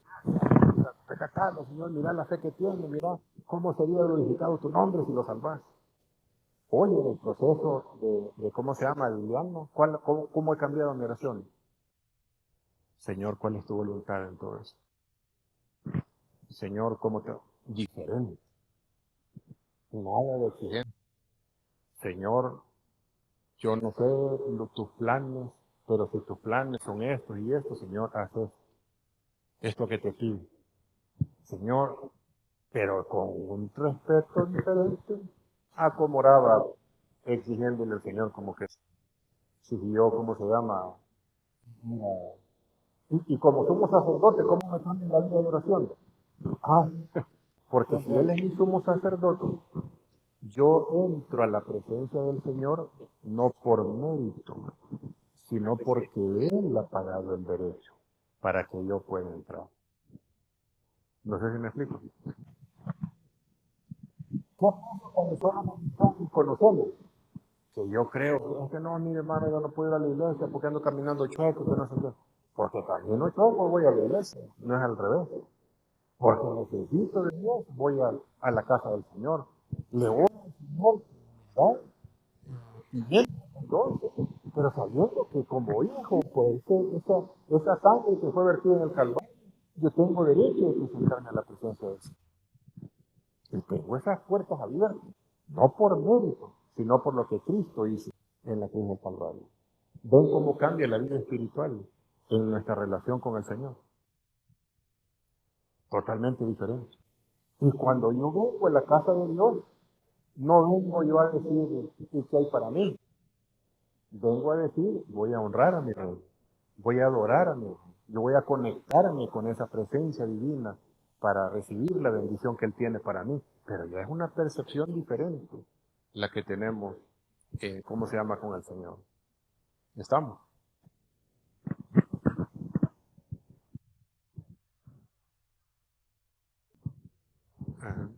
Recatalo, Señor, mira la fe que tiene, mira cómo sería glorificado tu nombre si lo salvas. Oye, en el proceso de ¿cómo se llama? Liliana, ¿cómo he cambiado mi oración? Señor, ¿cuál es tu voluntad en todo eso? Señor, ¿cómo te...? Diferente. Nada de exigencia. Señor, yo no sé tus planes, pero si tus planes son estos y estos, Señor, haz esto que te pido. Señor, pero con un respeto diferente a como oraba exigiéndole al Señor como que si yo, ¿cómo se llama? Y como somos sacerdotes, ¿cómo me cambia la vida de oración? Ah, porque si Él es mi sumo sacerdote, yo entro a la presencia del Señor no por mérito, sino porque Él ha pagado el derecho para que yo pueda entrar. No sé si me explico. ¿Qué pasa cuando somos conocemos? Que yo creo, es que no, mire hermano, yo no puedo ir a la iglesia porque ando caminando chueco, que no sé qué. Porque también no chueco voy a la iglesia, no es al revés. Porque necesito de Dios, voy a la casa del Señor. Le oro al Señor, ¿verdad? Y Él entonces, pero sabiendo que como hijo, pues esa sangre que fue vertida en el Calvario, yo tengo derecho de presentarme a la presencia de Dios. Y tengo esas puertas abiertas, no por mérito, sino por lo que Cristo hizo en la cruz del Calvario. Ven cómo cambia la vida espiritual en nuestra relación con el Señor. Totalmente diferente. Y cuando yo vengo a la casa de Dios, no vengo yo a decir qué hay para mí. Vengo a decir, voy a honrar a mi Rey, voy a adorar a mi Rey, yo voy a conectarme con esa presencia divina para recibir la bendición que Él tiene para mí. Pero ya es una percepción diferente la que tenemos, ¿cómo se llama? Con el Señor. ¿Estamos? Ajá.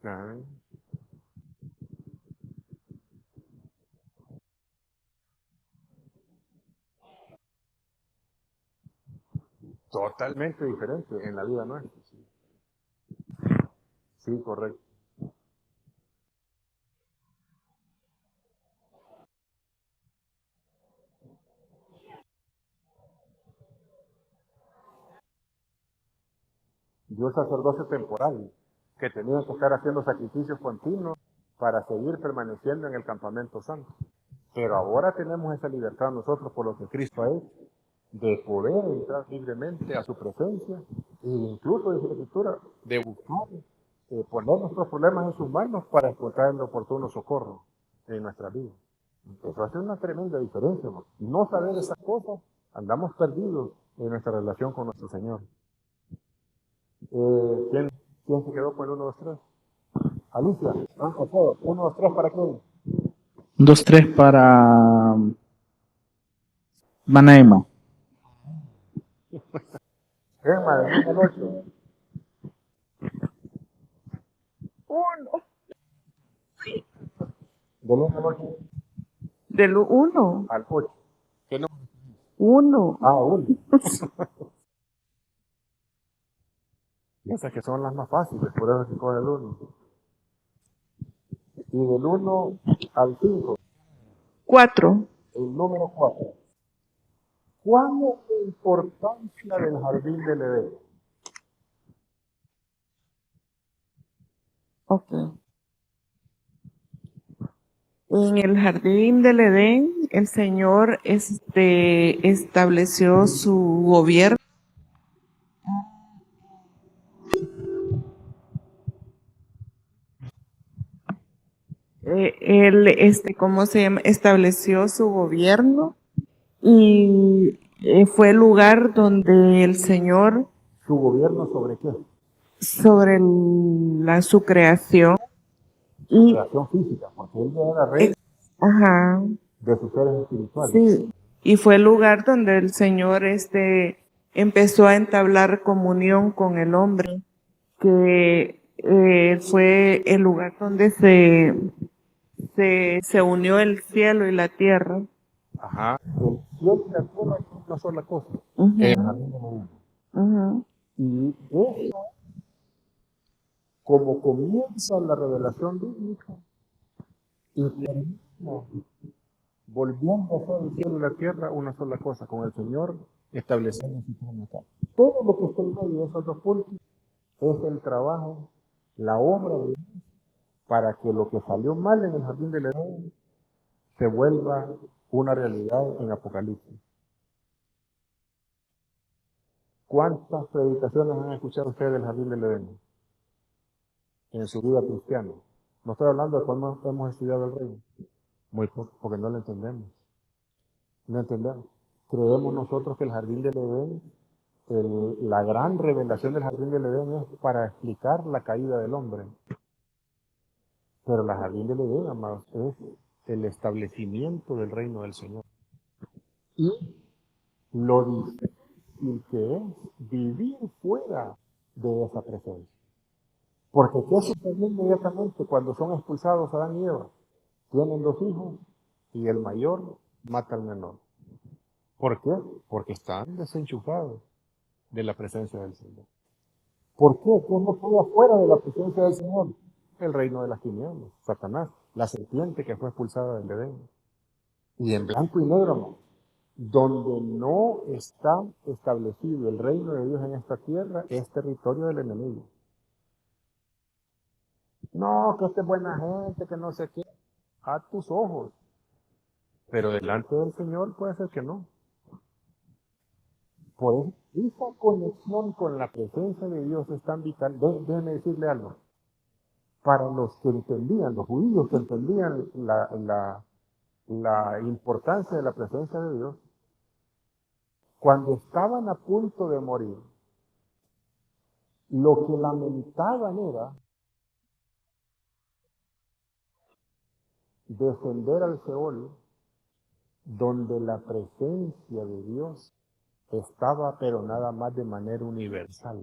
Ajá. Totalmente diferente en la vida nuestra. Sí, sí, correcto. Dio sacerdocio temporal, que tenía que estar haciendo sacrificios continuos para seguir permaneciendo en el campamento santo. Pero ahora tenemos esa libertad nosotros por lo que Cristo ha hecho, de poder entrar libremente a su presencia, e incluso, dice la Escritura, de buscar, poner nuestros problemas en sus manos para encontrar el oportuno socorro en nuestra vida. Eso hace una tremenda diferencia, ¿no? No saber esas cosas, andamos perdidos en nuestra relación con nuestro Señor. ¿Quién se quedó con el 1, 2, 3? Alicia, por favor, 1, 2, 3, ¿para quién? 2, 3 para Manaema. Emma, del 1 al 8. 1. Del 1 al 8. Del 1. Al 8. ¿Qué no? 1. Ah, 1. Esas que son las más fáciles, por eso se coge el 1. Y del 1 al 5, 4. el número 4. ¿Cuál es la importancia del jardín del Edén? Ok. En el jardín del Edén, el Señor estableció su gobierno. él, ¿cómo se llama? Estableció su gobierno y fue el lugar donde el Señor, ¿Su gobierno sobre qué? sobre su creación, y, Creación física, porque él ya era rey ajá, de sus seres espirituales. sí, y fue el lugar donde el Señor, empezó a entablar comunión con el hombre, que fue el lugar donde se unió el cielo y la tierra. Ajá. El cielo y la tierra es una sola cosa. Ujú, El jardín de Edén. ujú, Y eso, como comienza la revelación bíblica, y termina volviendo a ser el cielo y la tierra una sola cosa, con el Señor estableciendo su trono acá. Todo lo que está en medio de esos dos puntos es el trabajo, la obra de Dios, para que lo que salió mal en el jardín del Edén se vuelva una realidad en Apocalipsis. ¿Cuántas predicaciones han escuchado ustedes del jardín del Edén en su vida cristiana? No estoy hablando de cuando hemos estudiado el reino. Muy poco, porque no lo entendemos. No entendemos. Creemos nosotros que el jardín del Edén, la gran revelación del jardín del Edén es para explicar la caída del hombre. Pero el jardín del Edén, amados, es el establecimiento del reino del Señor. Y lo difícil que es vivir fuera de esa presencia. Porque ¿qué sucedió inmediatamente cuando son expulsados Adán y Eva? Tienen 2 hijos y el mayor mata al menor. ¿Por qué? Porque están desenchufados de la presencia del Señor. ¿Por qué? ¿Qué es lo que hay afuera de la presencia del Señor? El reino de las tinieblas, Satanás, la serpiente que fue expulsada del Edén. Y en blanco y negro, ¿no? Donde no está establecido el reino de Dios en esta tierra, es territorio del enemigo. No, que esta es buena gente, que no sé qué. A tus ojos. Pero delante del Señor puede ser que no. Por eso, esa conexión con la presencia de Dios es tan vital. Déjenme decirle algo. Para los que entendían, los judíos que entendían la importancia de la presencia de Dios, cuando estaban a punto de morir, lo que lamentaban era descender al Seol, donde la presencia de Dios estaba, pero nada más de manera universal.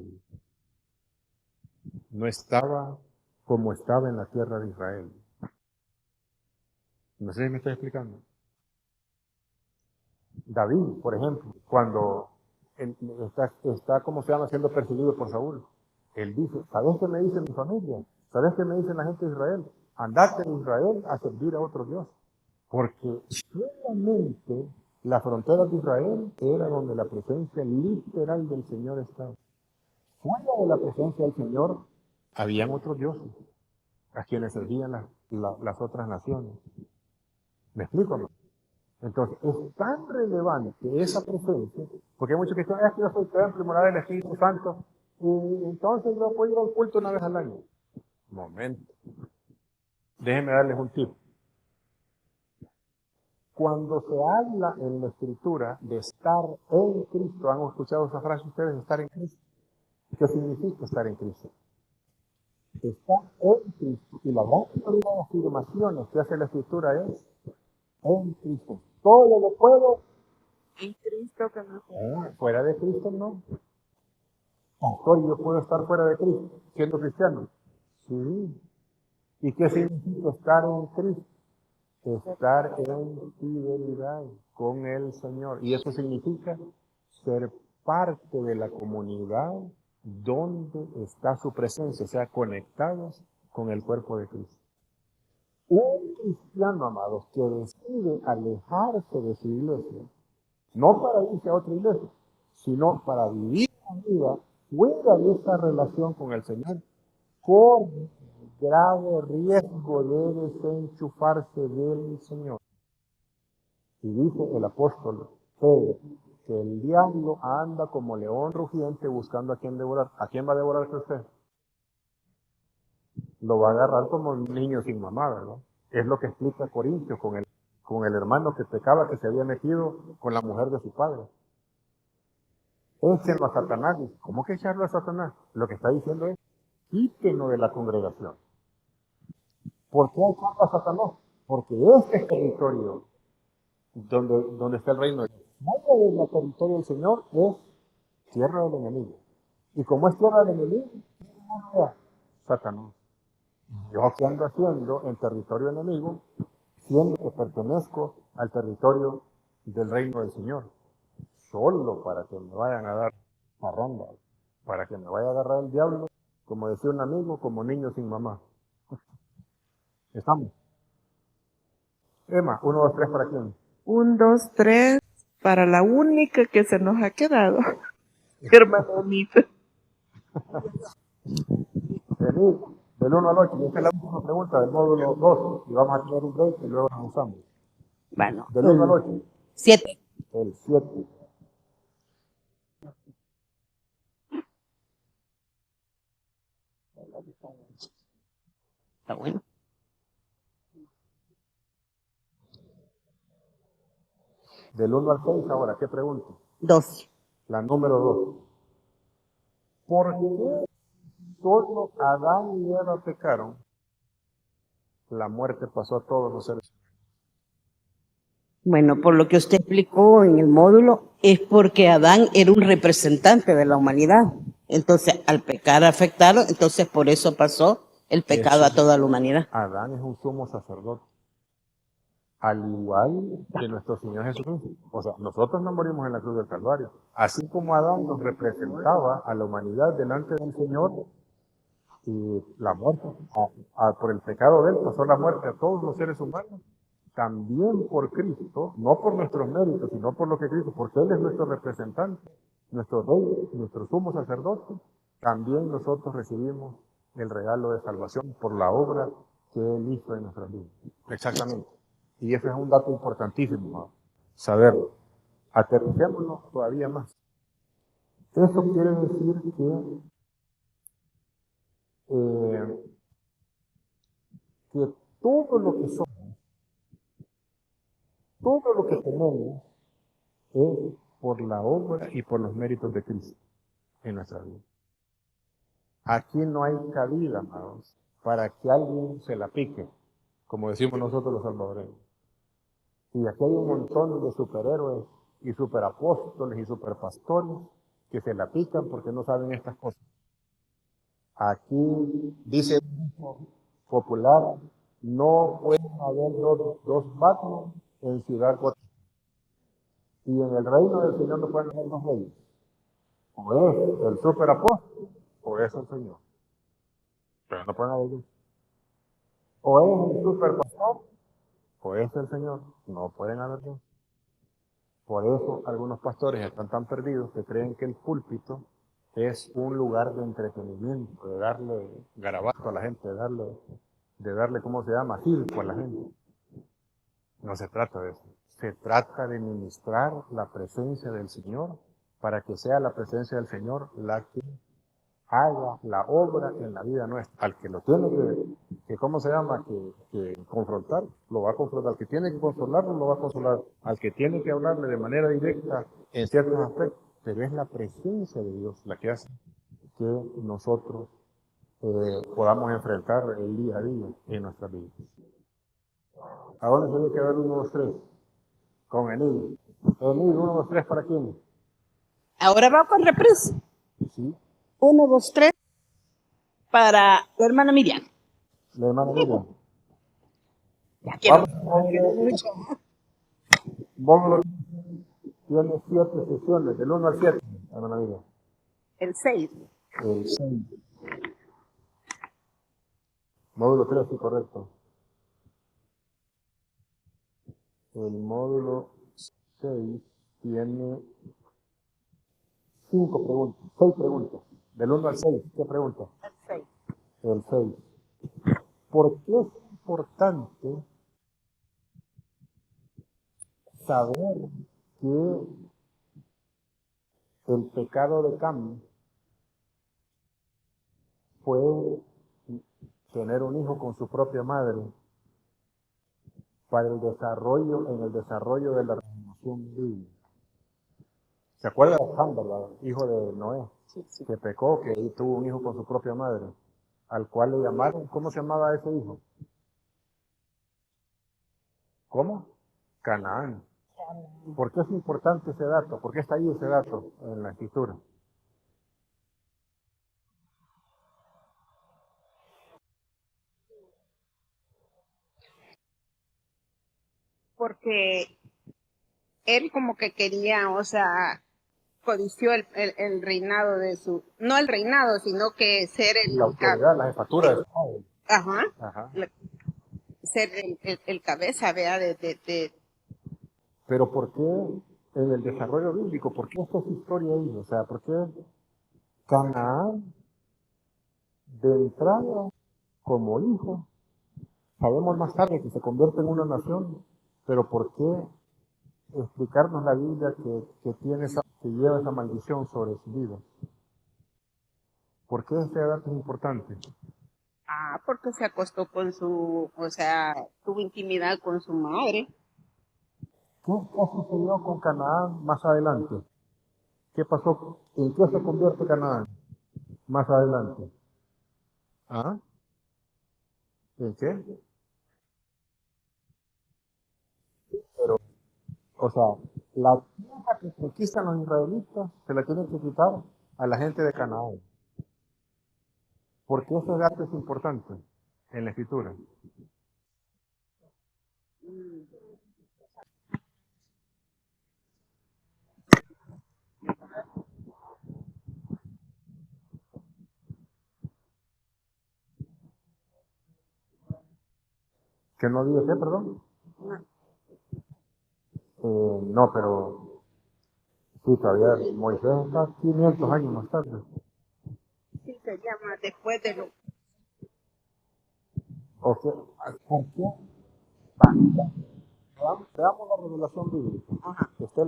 No estaba como estaba en la tierra de Israel. No sé si me estoy explicando. David, por ejemplo, cuando está como se llama, siendo perseguido por Saúl, él dice, ¿sabes qué me dice mi familia? ¿Sabes qué me dice la gente de Israel? Andate en Israel a servir a otro Dios. Porque solamente la frontera de Israel era donde la presencia literal del Señor estaba. Fuera de la presencia del Señor, habían otros dioses, a quienes servían las otras naciones. ¿Me explico, no? Entonces, es tan relevante esa presencia, porque hay muchos que dicen, es que yo soy templo y morada del Espíritu Santo, y entonces yo puedo ir al culto una vez al año. Momento. Déjenme darles un tip. Cuando se habla en la Escritura de estar en Cristo, ¿han escuchado esa frase ustedes, estar en Cristo? ¿Qué significa estar en Cristo? Está en Cristo. Y la gran mayoría de afirmaciones que hace la Escritura es en Cristo. Todo lo puedo en Cristo que nos fuera de Cristo no. Pastor, yo puedo estar fuera de Cristo siendo cristiano. Sí. ¿Y qué significa estar en Cristo? Estar en fidelidad con el Señor. Y eso significa ser parte de la comunidad donde está su presencia, o sea, conectados con el cuerpo de Cristo. Un cristiano, amados, que decide alejarse de su iglesia, no para irse a otra iglesia, sino para vivir una vida fuera de esa relación con el Señor, corre grave riesgo de desenchufarse del Señor. Y dice el apóstol Pedro que el diablo anda como león rugiente buscando a quien devorar. ¿A quién va a devorar usted? Lo va a agarrar como un niño sin mamá, ¿verdad? Es lo que explica Corintios con el hermano que pecaba, que se había metido con la mujer de su padre. Échenlo a Satanás. Dice, ¿cómo que echarlo a Satanás? Lo que está diciendo es, quítenlo de la congregación. ¿Por qué echarlo a Satanás? Porque este es territorio donde está el reino de Dios. Fuera del territorio del Señor es tierra del enemigo. Y como es tierra del enemigo, ¿quién es Satanás? Yo qué ando haciendo en territorio enemigo, siendo que pertenezco al territorio del reino del Señor, solo para que me vayan a dar parranda, para que me vaya a agarrar el diablo, como decía un amigo, como niño sin mamá. ¿Estamos? Emma, 1, 2, 3, ¿para quién? 1, 2, 3, para la única que se nos ha quedado. Hermana Anita. Venid, del 1 al 8, y esta es la última pregunta del módulo 2, y vamos a tener un break y luego nos usamos. Bueno, Del 1 al 8, 7. el 7. Está bueno. Del 1 al 6, ahora, ¿qué pregunta? 2. La número 2. ¿Por qué solo Adán y Eva pecaron? La muerte pasó a todos los seres. Bueno, por lo que usted explicó en el módulo, es porque Adán era un representante de la humanidad. Entonces, al pecar afectaron, entonces por eso pasó el pecado a toda la humanidad. Adán es un sumo sacerdote, al igual que nuestro Señor Jesucristo. O sea, nosotros no morimos en la cruz del Calvario. Así como Adán nos representaba a la humanidad delante del Señor, y la muerte, por el pecado de él pasó la muerte a todos los seres humanos, también por Cristo, no por nuestros méritos, sino por lo que Cristo, porque Él es nuestro representante, nuestro rey, nuestro sumo sacerdote, también nosotros recibimos el regalo de salvación por la obra que Él hizo en nuestras vidas. Exactamente. Y ese es un dato importantísimo, ¿no? Saberlo. Aterricémonos todavía más. Eso quiere decir que todo lo que somos, todo lo que tenemos, es por la obra y por los méritos de Cristo en nuestra vida. Aquí no hay cabida, amados, para que alguien se la pique, como decimos nosotros los salvadoreños. Y aquí hay un montón de superhéroes y superapóstoles y superpastores que se la pican porque no saben estas cosas. Aquí dice un dicho popular, no pueden haber dos Batman en Ciudad Gótica. Y en el reino del Señor no pueden haber dos reyes. O es el superapóstol, o es el Señor. Pero no pueden haber dos. O es el superpastor, o es el Señor. No pueden haber dos. Por eso algunos pastores están tan perdidos que creen que el púlpito es un lugar de entretenimiento, de darle garabato a la gente, de darle ¿cómo se llama? Circo a la gente. No se trata de eso. Se trata de ministrar la presencia del Señor para que sea la presencia del Señor la que haga la obra en la vida nuestra. Al que lo tiene que ¿cómo se llama? Que confrontar, lo va a confrontar. Al que tiene que consolarlo, lo va a consolar. Al que tiene que hablarle de manera directa en ciertos aspectos. Pero es la presencia de Dios la que hace que nosotros podamos enfrentar el día a día en nuestra vida. ¿A dónde tiene que ver 1, 2, 3? Con Enid. Enid, 1, 2, 3, ¿para quién? Ahora va con represa. Sí, 1, 2, 3, para la hermana Miriam. la hermana Miriam. Ya quiero. Módulo tiene 7 sesiones, del 1 al 7, hermana Miriam. El 6. El 6. Módulo 3, sí, correcto. El módulo 6 tiene 5 preguntas, 6 preguntas. Del 1 al 6, ¿qué pregunta? El 6. El 6. ¿Por qué es importante saber que el pecado de Cam fue tener un hijo con su propia madre para el desarrollo, en el desarrollo de la revelación bíblica. ¿Se acuerda de Ham, verdad? Hijo de Noé, que pecó, que tuvo un hijo con su propia madre, al cual le llamaron, ¿cómo se llamaba ese hijo? ¿Cómo? Canaán. ¿Por qué es importante ese dato? ¿Por qué está ahí ese dato en la escritura? Porque él como que quería, o sea, codició el reinado de su, no el reinado, sino que ser La autoridad, la jefatura de su padre. ajá, Ajá. ser el cabeza, vea, Pero ¿por qué en el desarrollo bíblico? ¿Por qué esta es historia ahí? O sea, ¿por qué Canaán de entrada como hijo? Sabemos más tarde que se convierte en una nación, pero ¿por qué explicarnos la Biblia que lleva esa maldición sobre su vida? ¿Por qué este dato es importante? porque se acostó con su, o sea, tuvo intimidad con su madre. ¿Qué sucedió con Canaán más adelante? ¿Qué pasó? ¿En qué se convierte Canaán más adelante? ¿Ah? ¿En qué? Pero, o sea, la tierra que conquistan los israelitas se la tienen que quitar a la gente de Canaán. ¿Por qué ese dato es importante en la escritura? ¿Que no dice qué, perdón? No, pero sí, todavía Moisés está 500 años más tarde. Sí, se llama después de lo, O sea, ¿por qué? Veamos la revelación bíblica. Está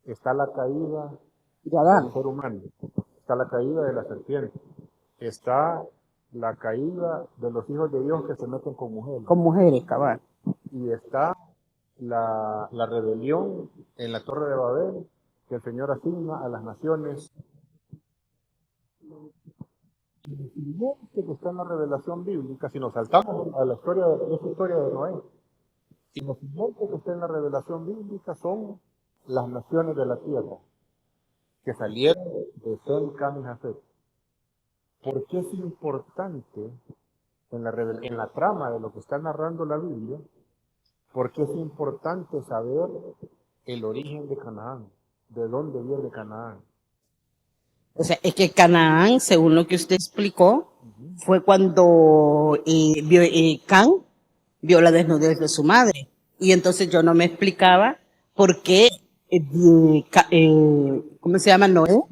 está la caída del ser humano, está la caída de la serpiente, está la caída de los hijos de Dios que se meten con mujeres, Con mujeres, cabal. y está la rebelión en la Torre de Babel que el Señor asigna a las naciones. Y lo siguiente que está en la revelación bíblica, si nos saltamos a la historia de esa historia de Noé, y lo siguiente que está en la revelación bíblica son las naciones de la tierra que salieron de Sem, Cam y Jafet. ¿Por qué es importante en la trama de lo que está narrando la Biblia? ¿Por qué es importante saber el origen de Canaán? ¿De dónde viene Canaán? O sea, es que Canaán, según lo que usted explicó, fue cuando Can vio la desnudez de su madre. Y entonces yo no me explicaba por qué, ¿cómo se llama? Noé,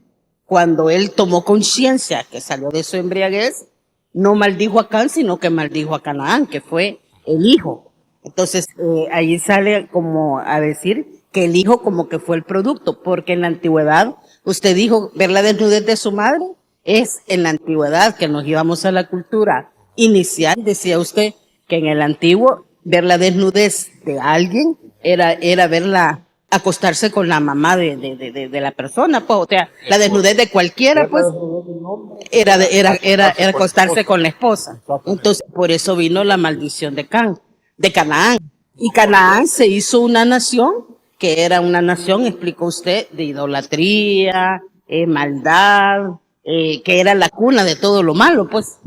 cuando él tomó conciencia que salió de su embriaguez, no maldijo a Can, sino que maldijo a Canaán, que fue el hijo. Entonces, ahí sale como a decir que el hijo como que fue el producto, porque en la antigüedad, usted dijo, ver la desnudez de su madre, es en la antigüedad que nos íbamos a la cultura inicial, decía usted, que en el antiguo, ver la desnudez de alguien era verla acostarse con la mamá de la persona, pues, o sea, la desnudez de cualquiera, pues, era acostarse con la esposa. Entonces, por eso vino la maldición de Canaán. Y Canaán se hizo una nación que era una nación, explicó usted, de idolatría, maldad, que era la cuna de todo lo malo, pues.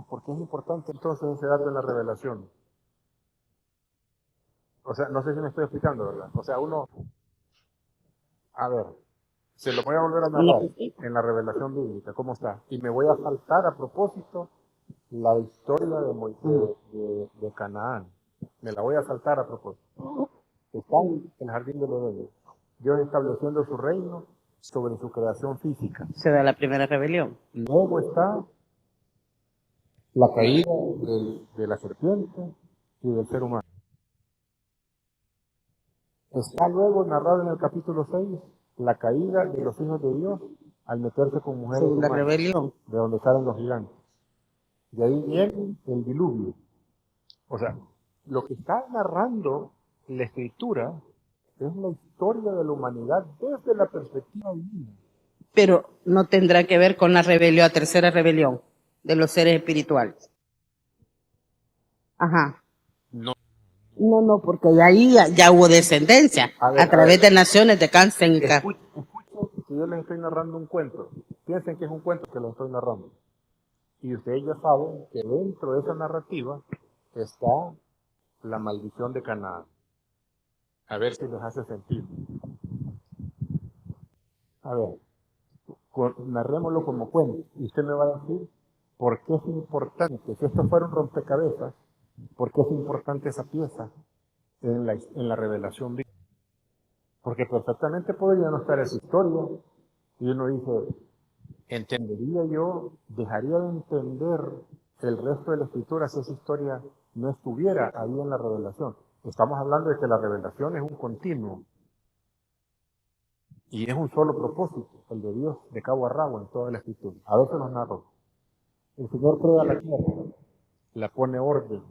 ¿Por qué es importante entonces ese dato en la revelación? O sea, no sé si me estoy explicando, ¿verdad? O sea, a ver, se lo voy a volver a narrar en la revelación bíblica, ¿cómo está? Y me voy a saltar a propósito la historia de Moisés, de Canaán. Me la voy a saltar a propósito. Está en el jardín de los Edén. Dios estableciendo su reino sobre su creación física. Se da la primera rebelión. Luego está la caída de la serpiente y del ser humano. Está luego narrado en el capítulo 6 la caída de los hijos de Dios al meterse con mujeres Segunda humanas, rebelión. de donde salen los gigantes. De ahí viene el diluvio. O sea, Lo que está narrando la escritura es la historia de la humanidad desde la perspectiva divina. Pero no tendrá que ver con la rebelión, la tercera rebelión de los seres espirituales. Ajá. No. No, porque ahí ya hubo descendencia a través de naciones de Cáncer y Cáncer. Escuchen que yo les estoy narrando un cuento. Piensen que es un cuento que les estoy narrando. Y ustedes ya saben que dentro de esa narrativa está la maldición de Canaán. A ver si les hace sentido. A ver, narrémoslo como cuento. Y usted me va a decir por qué es importante, si esto fuera un rompecabezas, por qué es importante esa pieza en la revelación bíblica. Porque perfectamente podría no estar esa historia. Y uno dice, ¿entendería yo, dejaría de entender el resto de la escritura si esa historia no estuviera ahí en la revelación? Estamos hablando de que la revelación es un continuo. Y es un solo propósito, el de Dios, de cabo a rabo en toda la escritura. A veces nos narro. El Señor crea la tierra, la pone orden,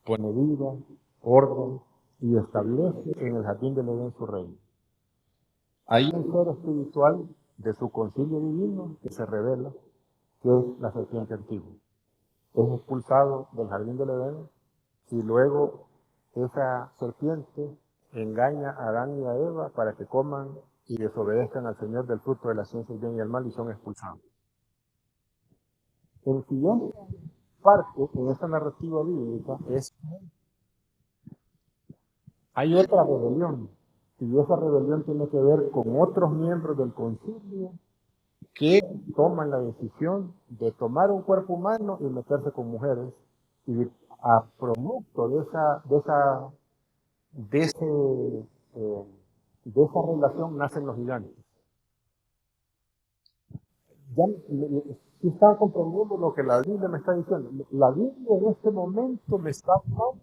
pone vida, orden, y establece en el jardín del Edén su reino. Hay un ser espiritual de su concilio divino que se revela, que es la serpiente antigua. Es expulsado del jardín del Edén y luego esa serpiente engaña a Adán y a Eva para que coman y desobedezcan al Señor del fruto de la ciencia del bien y el mal y son expulsados. El siguiente parte en esta narrativa bíblica es que hay otra rebelión, y esa rebelión tiene que ver con otros miembros del concilio que toman la decisión de tomar un cuerpo humano y meterse con mujeres, y a producto de esa relación nacen los gigantes. Ya, si están comprendiendo lo que la Biblia me está diciendo, la Biblia en este momento me está hablando.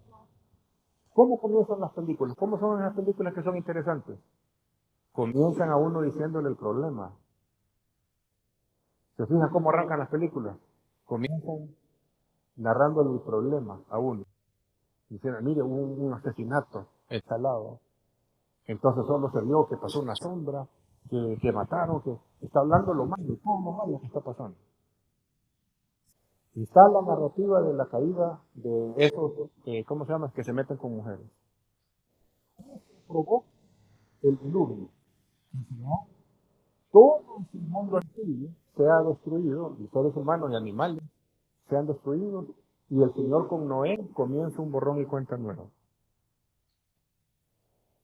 ¿Cómo comienzan las películas? ¿Cómo son las películas que son interesantes? Comienzan a uno diciéndole el problema. ¿Se fijan cómo arrancan las películas? Comienzan narrándole el problema a uno. Diciendo, mire, hubo un asesinato instalado. Entonces solo se vio que pasó una sombra, que mataron, que está hablando lo malo, todo lo malo que está pasando. Y está la narrativa de la caída de esos, ¿cómo se llama?, que se meten con mujeres. Provoca el diluvio. Todo el mundo antiguo se ha destruido, y seres humanos y animales se han destruido, y el Señor con Noé comienza un borrón y cuenta nueva.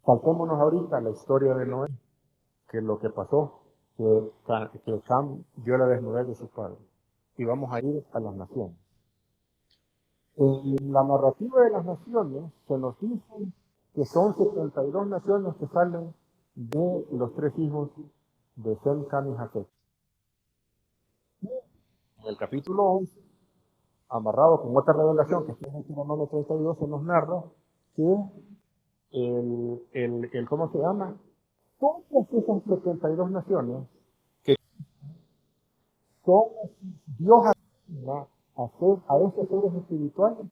Saltémonos ahorita a la historia de Noé, que lo que pasó, que Cam dio la desnudez de sus padres. Y vamos a ir a las naciones. En la narrativa de las naciones se nos dice que son 72 naciones que salen de los 3 hijos de Sem, Cam y Jafet. En el capítulo 11, amarrado con otra revelación que está en Deuteronomio 32, se nos narra que ¿cómo se llama? Todas esas 72 naciones que son Dios asigna a esos seres espirituales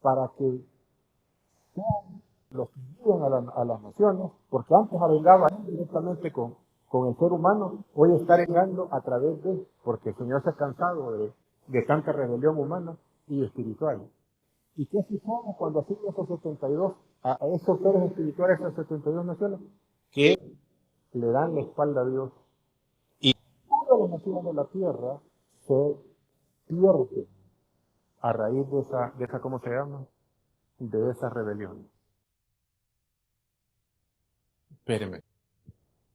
para que sean los que guíen a las naciones, porque antes arengaba directamente con el ser humano, hoy está arengando a través de, porque el Señor se ha cansado de tanta rebelión humana y espiritual. ¿Y qué sucede cuando asigna esos 72 a esos seres espirituales, a esas 72 naciones? Que le dan la espalda a Dios. Y todas las naciones de la tierra se pierden a raíz de esa ¿cómo se llama?, de esa rebelión. Espérenme.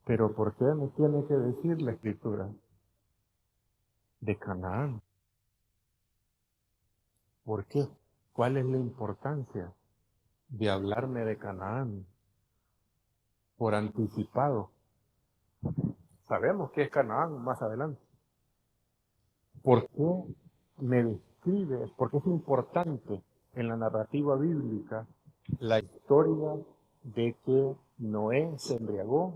Pero ¿por qué me tiene que decir la Escritura de Canaán? ¿Por qué? ¿Cuál es la importancia de hablarme de Canaán por anticipado? Sabemos que es Canaán más adelante. ¿Por qué me describe? Porque es importante en la narrativa bíblica la historia de que Noé se embriagó,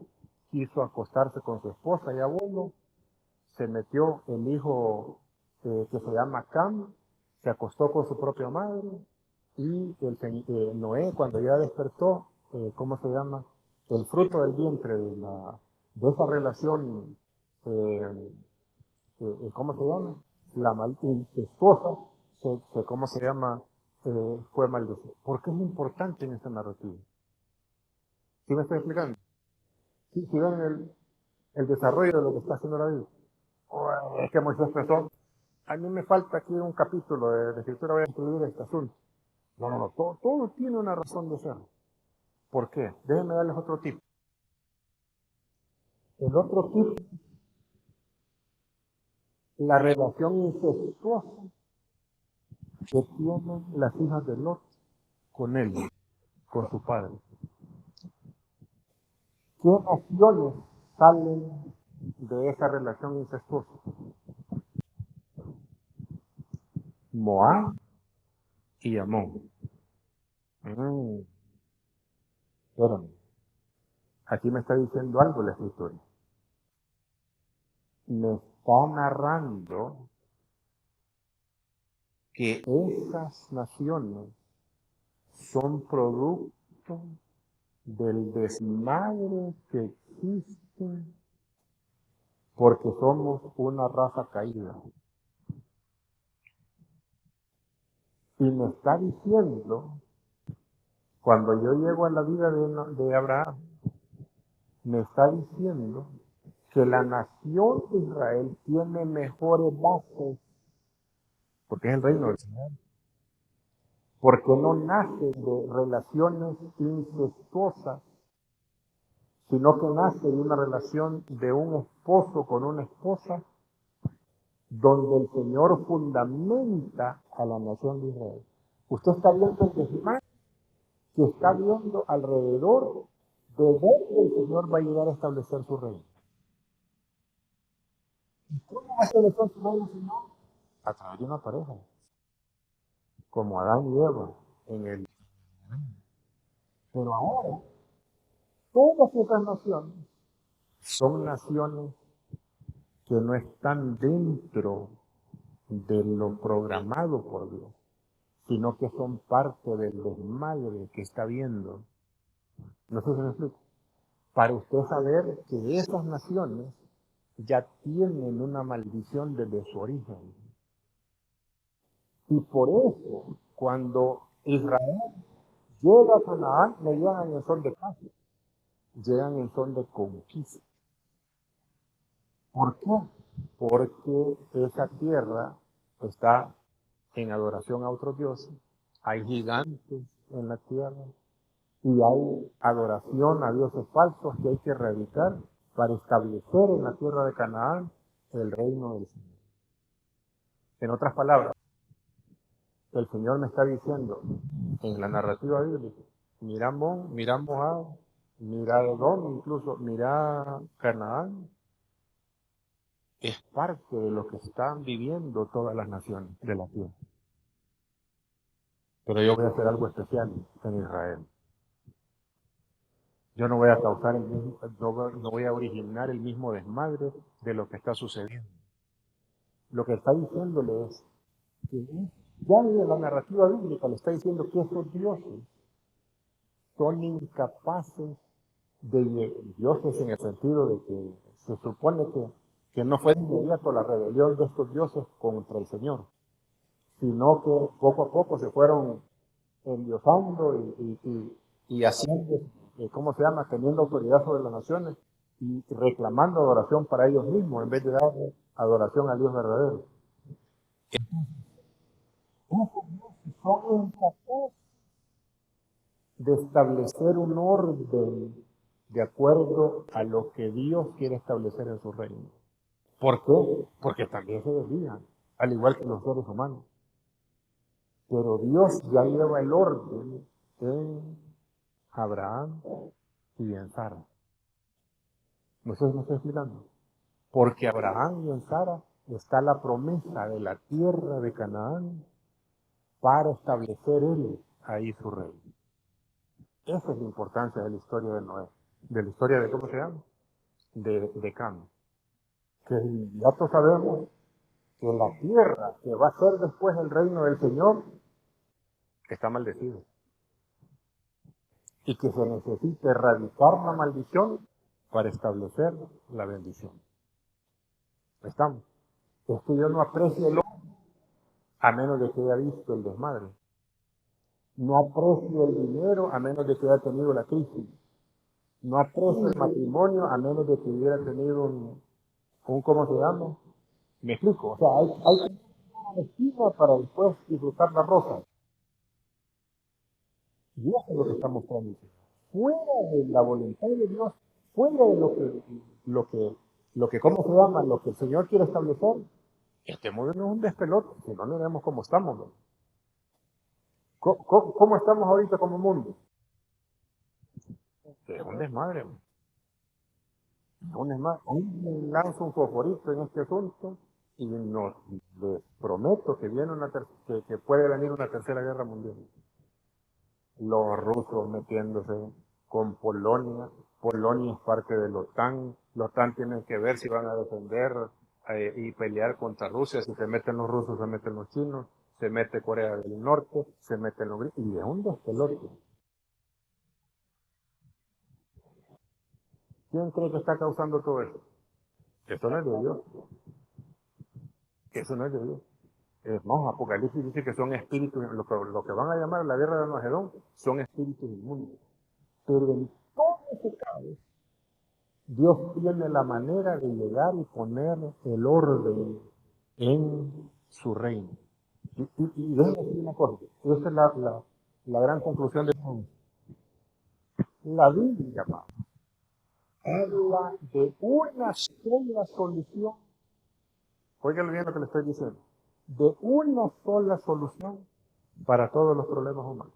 quiso acostarse con su esposa y abuelo, se metió el hijo que se llama Cam, se acostó con su propia madre, y Noé, cuando ya despertó, ¿cómo se llama? El fruto del vientre de esa relación, eh, ¿cómo se llama? Incestuosa, ¿cómo se llama? Fue maldecido. ¿Por qué es importante en esta narrativa? ¿Sí me estoy explicando? Si ven el desarrollo de lo que está haciendo la Biblia. Es que Moisés pensó, a mí me falta aquí un capítulo de escritura, voy a incluir este asunto. No, todo tiene una razón de ser. ¿Por qué? Déjenme darles otro tip. El otro tip, la relación incestuosa que tienen las hijas de Lot con él, con su padre. ¿Qué naciones salen de esa relación incestuosa? Moab y Amón. Espérame. Aquí me está diciendo algo la escritura. Me está narrando que esas naciones son producto del desmadre que existe porque somos una raza caída. Y me está diciendo, cuando yo llego a la vida de Abraham, me está diciendo que la nación de Israel tiene mejores bases, porque es el reino del Señor, porque no nace de relaciones incestuosas, sino que nace de una relación de un esposo con una esposa, donde el Señor fundamenta a la nación de Israel. Usted está viendo el desmadre que está viendo alrededor de donde el Señor va a llegar a establecer su reino. ¿Y cómo va a establecer su reino, Señor? A través de una pareja, como Adán y Eva en el. Pero ahora, todas esas naciones son naciones que no están dentro de lo programado por Dios, sino que son parte del desmadre que está viendo. No sé si me explico. Para usted saber que esas naciones ya tienen una maldición desde su origen. Y por eso, cuando Israel llega a Canaán, no llegan en son de paz, llegan en son de conquista. ¿Por qué? Porque esa tierra está en adoración a otros dioses, hay gigantes en la tierra y hay adoración a dioses falsos que hay que erradicar para establecer en la tierra de Canaán el reino del Señor. En otras palabras, el Señor me está diciendo en la narrativa bíblica, mira Amón, mira Moab, mira Edom, incluso mira Canaán, es parte de lo que están viviendo todas las naciones de la tierra. Pero yo voy a hacer algo especial en Israel. Yo no voy a causar no voy a originar el mismo desmadre de lo que está sucediendo. Lo que está diciéndole es que ya en la narrativa bíblica le está diciendo que esos dioses son incapaces dioses en el sentido de que se supone que no fue de inmediato la rebelión de estos dioses contra el Señor, sino que poco a poco se fueron endiosando y haciendo, ¿cómo se llama?, teniendo autoridad sobre las naciones y reclamando adoración para ellos mismos en vez de dar adoración al Dios verdadero. Esos dioses son incapaces de establecer un orden de acuerdo a lo que Dios quiere establecer en su reino. ¿Por qué? Porque también se desvían, al igual que los seres humanos. Pero Dios ya lleva el orden en Abraham y en Sara. No sé si me estoy explicando. Porque Abraham y en Sara está la promesa de la tierra de Canaán para establecer él ahí su reino. Esa es la importancia de la historia de Noé. De la historia de, ¿cómo se llama? De Cam. Que ya todos sabemos que la tierra que va a ser después el reino del Señor está maldecido. Y que se necesita erradicar la maldición para establecer la bendición. ¿Estamos? Es que yo no aprecio el hombre a menos de que haya visto el desmadre. No aprecio el dinero a menos de que haya tenido la crisis. No aprecio el matrimonio a menos de que hubiera tenido un ¿cómo se llama? Me explico. O sea, hay que tener una esquina para después disfrutar la rosa. Y eso es lo que estamos transmitiendo. Fuera de la voluntad de Dios, fuera de lo que ¿cómo se llama? Lo que el Señor quiere establecer, este mundo no es un despelote, si no miremos cómo estamos, ¿no? ¿Cómo estamos ahorita como mundo? Es un desmadre, ¿no? Es un desmadre. Hoy lanzo un fosforito en este asunto y les prometo que viene que puede venir una tercera guerra mundial. Los rusos metiéndose con Polonia. Polonia es parte de la OTAN. La OTAN tiene que ver si van a defender y pelear contra Rusia. Si se meten los rusos, se meten los chinos, se mete Corea del Norte, se meten los gringos. Y es un despelote. ¿Quién cree que está causando todo eso? Eso no es de Dios. Eso no es de Dios. Es más, Apocalipsis dice que son espíritus, lo que van a llamar la guerra de Armagedón, son espíritus inmundos. Pero en todo ese caos, Dios tiene la manera de llegar y poner el orden en su reino. Y déjenme decir una cosa, esa es la gran conclusión de todo. La Biblia, hermano, habla de una sola solución. Óigalo bien lo que le estoy diciendo. De una sola solución para todos los problemas humanos.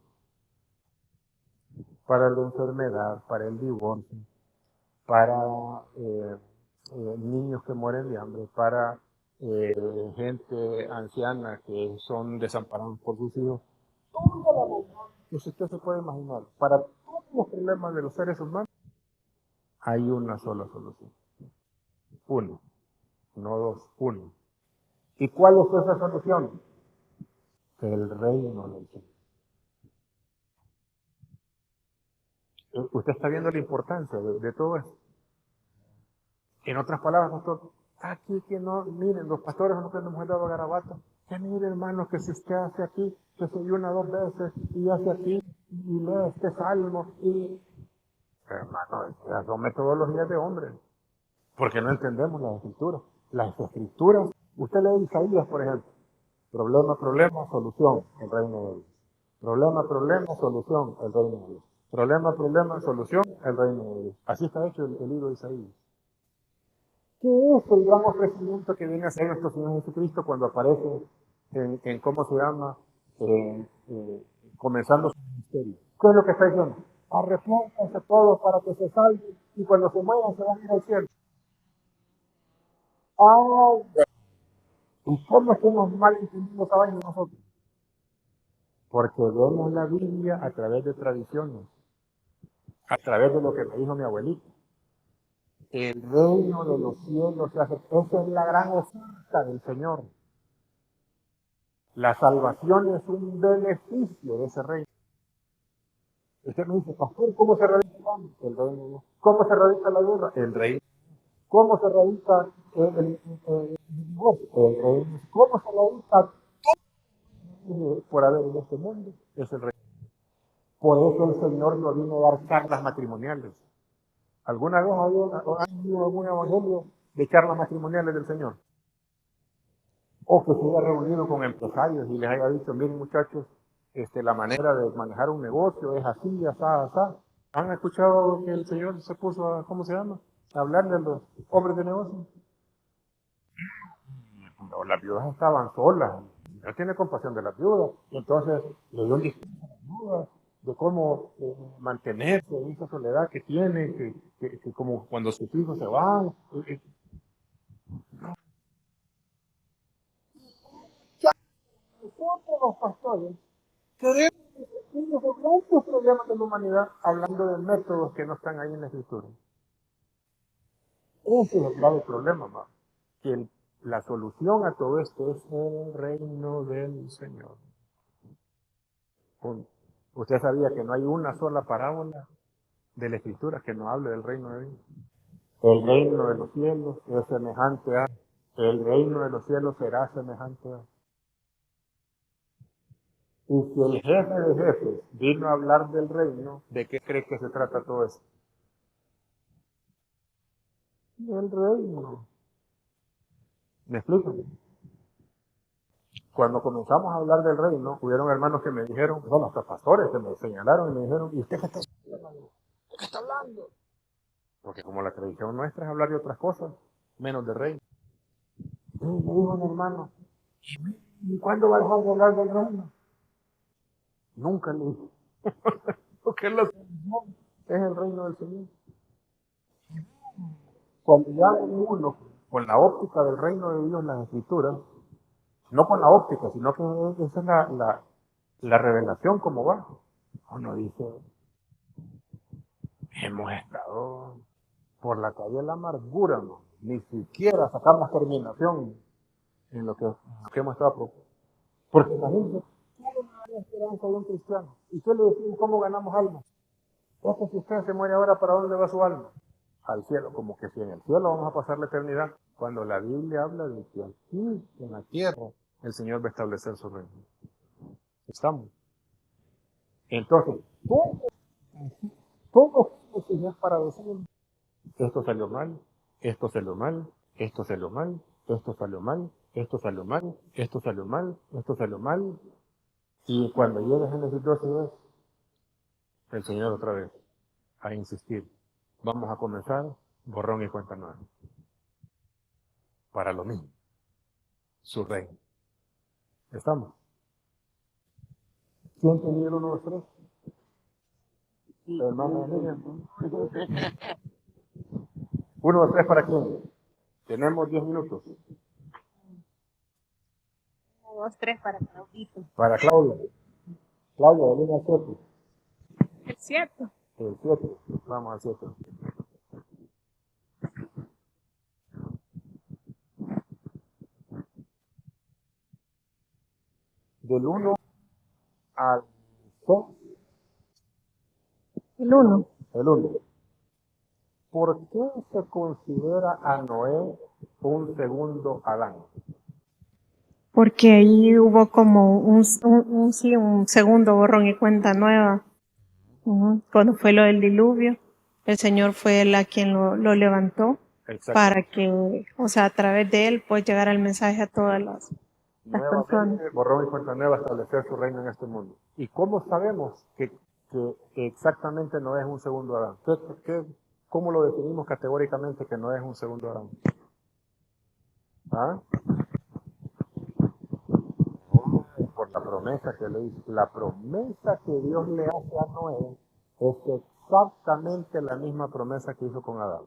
Para la enfermedad, para el divorcio, para niños que mueren de hambre, para gente anciana que son desamparados por sus hijos. Toda la maldad que usted se puede imaginar. Para todos los problemas de los seres humanos hay una sola solución. Uno, no dos, uno. ¿Y cuál es esa solución? El reino del Señor. Usted está viendo la importancia de todo esto. En otras palabras, pastor, aquí que no, miren, los pastores no que nos hemos dado garabato. Que mire, hermano, que si usted hace aquí, que se ayuna 2 veces, y hace aquí, y lee este salmo, y... Hermano, esas son metodologías de hombres. Porque no entendemos las escrituras. Las escrituras, usted lee Isaías, por ejemplo. Problema, problema, solución, el reino de Dios. Problema, problema, solución, el reino de Dios. Problema, problema, solución, el reino de Dios. Así está hecho el libro de Isaías. ¿Qué es el gran ofrecimiento que viene a hacer nuestro Señor Jesucristo cuando aparece en ¿cómo se llama? Comenzando su ministerio. ¿Qué es lo que está diciendo? Arrepiéntanse todos para que se salven y cuando se mueran se van a ir al cielo. ¿Y cómo es que hemos mal entendido esa vaina nosotros? Porque vemos la Biblia a través de tradiciones, a través de lo que me dijo mi abuelita. El reino de los cielos se hace. Esa es la gran oferta del Señor. La salvación es un beneficio de ese reino. Usted me dice, pastor, ¿cómo se radica el reino de Dios? ¿Cómo se radica la guerra? El reino. ¿Cómo se radica el divorcio? El reino. ¿Cómo se radica todo por haber en este mundo? Es el reino. Por eso el Señor nos vino a dar charlas matrimoniales. ¿Alguna vez ha habido algún evangelio de charlas matrimoniales del Señor? O que se haya reunido con empresarios y les haya dicho, miren muchachos, la manera de manejar un negocio es así, asá, asá. ¿Han escuchado que el Señor se puso a, ¿cómo se llama? A hablarle a los hombres de negocio? No, las viudas estaban solas. No tiene compasión de las viudas. Y entonces le dio un discurso a las viudas de cómo mantenerse en esa soledad que tiene, que como cuando sus hijos se van. Nosotros los pastores queremos discutir los grandes problemas de la humanidad hablando de métodos que no están ahí en la Escritura. Ese es el grave problema, hermano. Que la solución a todo esto es el reino del Señor. Punto. ¿Usted sabía que no hay una sola parábola de la Escritura que no hable del reino de Dios? El reino de los cielos es semejante a... El reino de los cielos será semejante a... Y si el jefe de jefes vino a hablar del reino, ¿de qué cree que se trata todo eso? Del reino. ¿Me explico? Cuando comenzamos a hablar del reino, hubieron hermanos que me dijeron, bueno, hasta pastores que me señalaron y me dijeron, ¿y usted qué está haciendo? ¿De qué está hablando? Porque como la tradición nuestra es hablar de otras cosas, menos del reino. Y me dijo un hermano, ¿y cuándo va a dejar de hablar del reino? Nunca le dije. Porque la solución es el reino del Señor. Cuando ya uno, con la óptica del reino de Dios, las escrituras, no con la óptica, sino que esa es la revelación como va. Uno dice, hemos estado por la calle de la amargura, ¿no? Ni siquiera sacamos terminación en lo que hemos estado. Porque imagínense, ¿cómo no hay esperanza de un cristiano? ¿Y qué le decimos cómo ganamos alma? Es que si usted se muere ahora, ¿para dónde va su alma? Al cielo, como que si en el cielo vamos a pasar la eternidad, cuando la Biblia habla de que aquí, en la tierra, el Señor va a establecer su reino. ¿Estamos? Entonces, todo es para decir, esto salió mal, esto salió mal, esto salió mal, esto salió mal, esto salió mal, esto salió mal, esto salió mal, y cuando llegue Génesis 12, el Señor otra vez a insistir, vamos a comenzar borrón y cuenta nueva, para lo mismo, su reino. ¿Estamos? ¿Quién tenía el 1, 2, 3? Hermano de Miriam. 1, 2, 3 para quién? Tenemos 10 minutos. 1, 2, 3 para Claudito. Para Claudia. Claudia, del 1 al 7. El 7. El 7. Vamos al 7. Del 1 al 6. El 1. El 1. ¿Por qué se considera a Noé un segundo Adán? Porque ahí hubo como un segundo borrón y cuenta nueva. Cuando fue lo del diluvio, el Señor fue él a quien lo levantó Exacto. para que, o sea, a través de él, pues llegar el mensaje a todas las personas. Nuevamente, borrón y cuenta nueva, establecer su reino en este mundo. ¿Y cómo sabemos que exactamente no es un segundo Adán? ¿Cómo lo definimos categóricamente que no es un segundo Adán? ¿Ah? Por la promesa que le hizo. La promesa que Dios le hace a Noé es exactamente la misma promesa que hizo con Adán.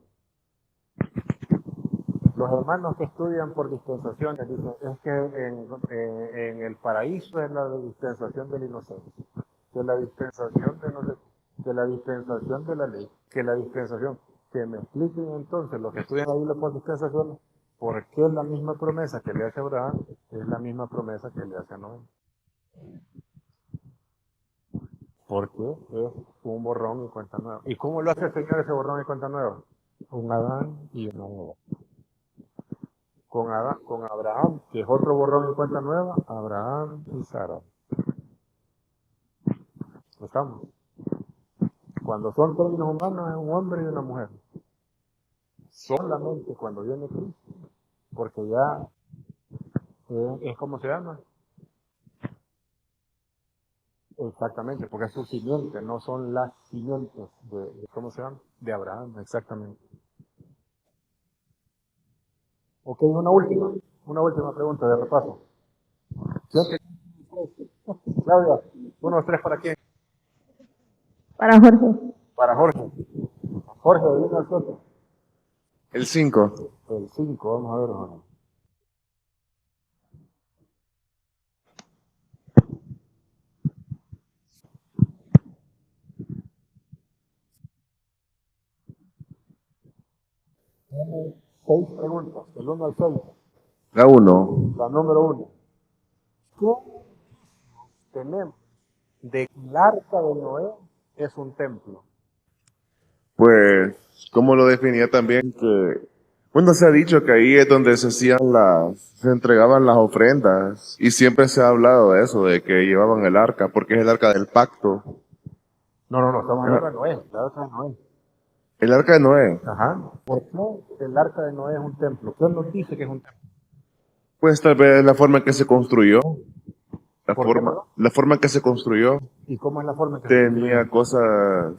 Los hermanos que estudian por dispensaciones dicen, es que en el paraíso es la dispensación del inocente, que la dispensación de no sé, que la dispensación de la ley, que la dispensación, que me expliquen entonces los que estudian la Biblia por dispensaciones, ¿por qué la misma promesa que le hace a Abraham es la misma promesa que le hace a Noé? Porque es un borrón y cuenta nueva. ¿Y cómo lo hace el Señor ese borrón y cuenta nueva? Un Adán y una Eva. Con Abraham, que es otro borrón y cuenta nueva, Abraham y Sara. ¿Estamos? Cuando son términos humanos es un hombre y una mujer. Solamente cuando viene Cristo, porque ya es como se llama. Exactamente, porque es su simiente, no son las simientes de ¿cómo se llama? De Abraham, exactamente. Ok, una última pregunta de repaso. Claudia, 1, 2, 3 para quién? Para Jorge. Para Jorge. Jorge, de 1 al 7. El 5. El 5, vamos a ver, Jorge. Tiene 6 preguntas, del 1 al 6. La 1. La número 1. ¿Qué tenemos de que el arca de Noé es un templo? Pues, como lo definía también que, bueno, se ha dicho que ahí es donde se entregaban las ofrendas, y siempre se ha hablado de eso, de que llevaban el arca, porque es el arca del pacto. No, estamos hablando de Noé, el arca de Noé. El arca de Noé, Ajá. ¿Por qué el arca de Noé es un templo? ¿Qué nos dice que es un templo? pues tal vez la forma en que se construyó, ¿Por qué, perdón? la forma en que se construyó, ¿Y cómo es la forma en que se tenía construyó? cosas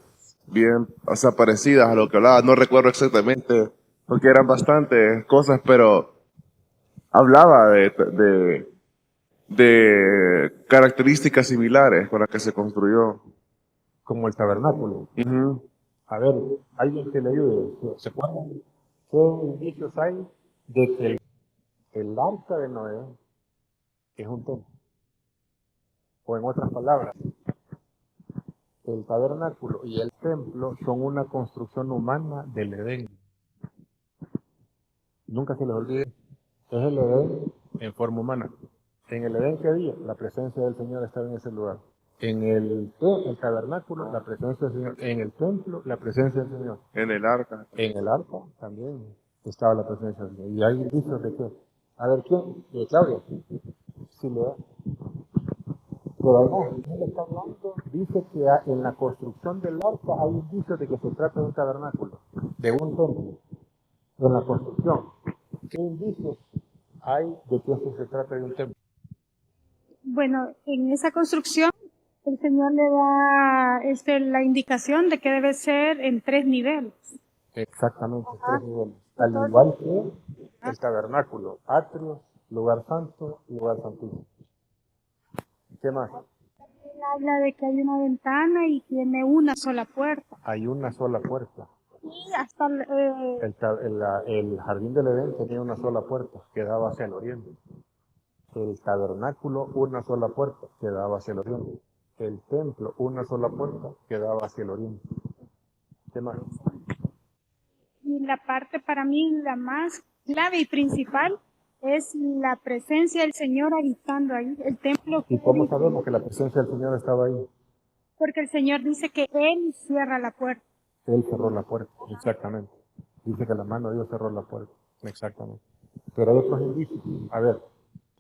bien, o sea, parecidas a lo que hablaba. No recuerdo exactamente, porque eran bastantes cosas, pero hablaba de características similares con las que se construyó. Como el tabernáculo. Ujú. A ver, alguien que le ayude. ¿Se acuerdan qué indicios hay de que el arca de Noé es un templo? O en otras palabras, el tabernáculo y el templo son una construcción humana del Edén. Nunca se les olvide, es el Edén en forma humana. En el Edén que había, la presencia del Señor estaba en ese lugar. En el tabernáculo, la presencia del Señor. En el templo, la presencia del Señor. En el arca. En el arca también estaba la presencia del Señor. Y hay indicios de que, a ver, ¿quién? Claudia, si le da. Pero no, él está hablando, dice que en la construcción del arca hay indicios de que se trata de un tabernáculo, de un templo. En la construcción, ¿qué indicios hay de que esto se trata de un templo? Bueno, en esa construcción el Señor le da la indicación de que debe ser en 3 niveles. Exactamente, 3 niveles. Al igual que el tabernáculo, atrio, lugar santo, lugar santísimo. ¿Qué más? Él habla de que hay una ventana y tiene una sola puerta. Hay una sola puerta. Y hasta El jardín del Edén tenía una sola puerta que daba hacia el oriente. El tabernáculo, una sola puerta que daba hacia el oriente. El templo, una sola puerta que daba hacia el oriente. ¿Qué más? y la parte para mí la más clave y principal es la presencia del Señor habitando ahí. El templo ¿Y cómo sabemos que la presencia del Señor estaba ahí? porque el Señor dice que Él cierra la puerta. Él cerró la puerta, exactamente. Dice que la mano de Dios cerró la puerta, exactamente. Pero hay otros indicios. A ver,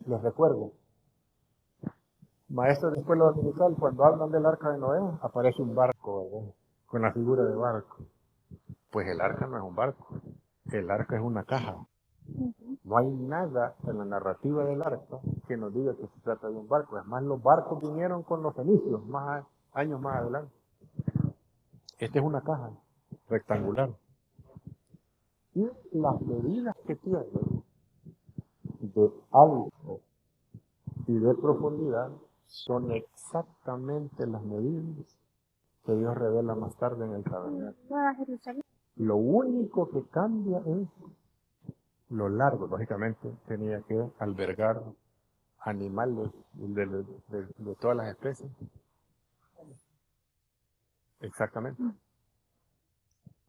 les recuerdo. Maestros de escuela dominical, cuando hablan del arca de Noé, aparece un barco, ¿verdad? Con la figura de barco. Pues el arca no es un barco, el arca es una caja. No hay nada en la narrativa del arca que nos diga que se trata de un barco. Además, los barcos vinieron con los fenicios años más adelante. Esta es una caja rectangular. Y las medidas que tiene de alto y de profundidad son exactamente las medidas que Dios revela más tarde en el tabernáculo. Nueva Jerusalén. Lo único que cambia es lo largo. Lógicamente tenía que albergar animales de todas las especies. Exactamente.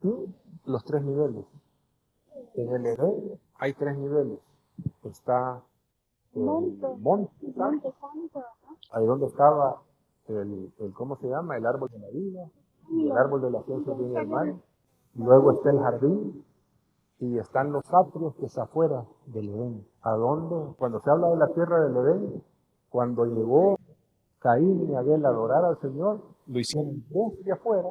Y los 3 niveles. En el Edén hay 3 niveles. Está el monte santo, ahí donde estaba ¿cómo se llama? El árbol de la vida, y el árbol de la ciencia del bien y el mal. Luego está el jardín y están los atrios que está afuera del Edén. ¿A dónde? Cuando se habla de la tierra del Edén, cuando llegó Caín y Abel a adorar al Señor, lo hicieron desde afuera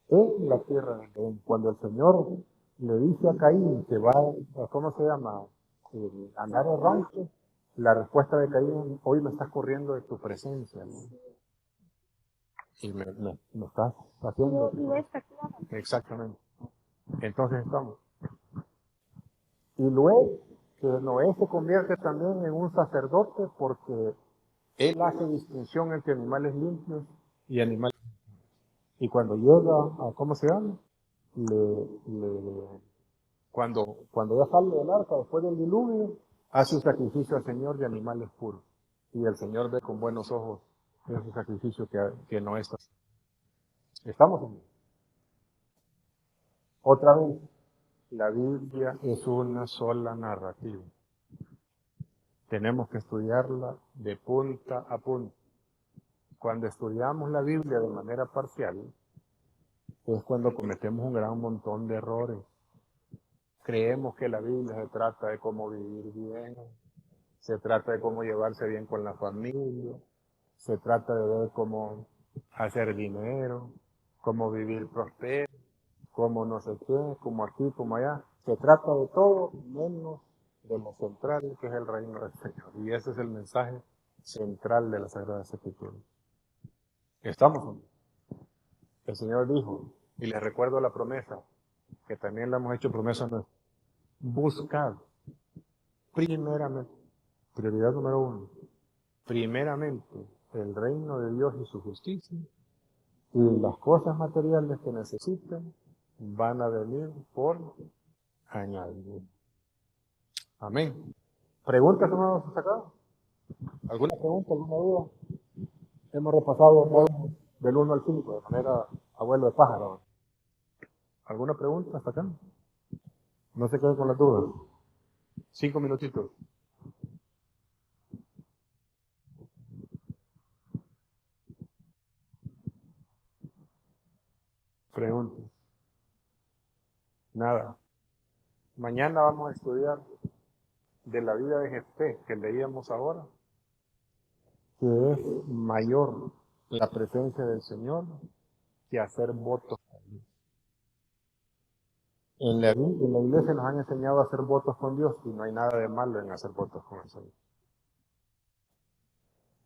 en la tierra del Edén. Cuando el Señor le dice a Caín que va ¿cómo se llama? Andar errante, la respuesta de Caín, hoy me estás corriendo de tu presencia, ¿no? Y me estás haciendo. Exactamente. Entonces estamos. Y luego que Noé se convierte también en un sacerdote porque él hace distinción entre animales limpios y animales. Y cuando llega a, ¿cómo se llama? Cuando ya sale del arca, después del diluvio, hace un sacrificio al Señor de animales puros. Y el Señor ve con buenos ojos ese sacrificio que no está. ¿Estamos en? Otra vez, la Biblia es una sola narrativa. Tenemos que estudiarla de punta a punta. Cuando estudiamos la Biblia de manera parcial, es cuando cometemos un gran montón de errores. Creemos que la Biblia se trata de cómo vivir bien, se trata de cómo llevarse bien con la familia, se trata de ver cómo hacer dinero, cómo vivir próspero, cómo no sé qué, como aquí, como allá. Se trata de todo menos de lo central, que es el reino del Señor. Y ese es el mensaje central de la Sagrada Escritura. Estamos. El Señor dijo, y les recuerdo la promesa, que también la hemos hecho promesa nuestra. Buscad, primeramente, prioridad número 1, primeramente el reino de Dios y su justicia, y las cosas materiales que necesitan van a venir por añadir. Amén. ¿Preguntas, hermanos, hasta acá? ¿Alguna pregunta, alguna duda? Hemos repasado todo del 1 al 5, de manera abuelo de pájaro. ¿Alguna pregunta hasta acá? No se queden con las dudas. 5 minutitos. Preguntas. Nada. Mañana vamos a estudiar de la vida de Jefté, que leíamos ahora, que es mayor la presencia del Señor que hacer votos. En la iglesia nos han enseñado a hacer votos con Dios y no hay nada de malo en hacer votos con el Señor.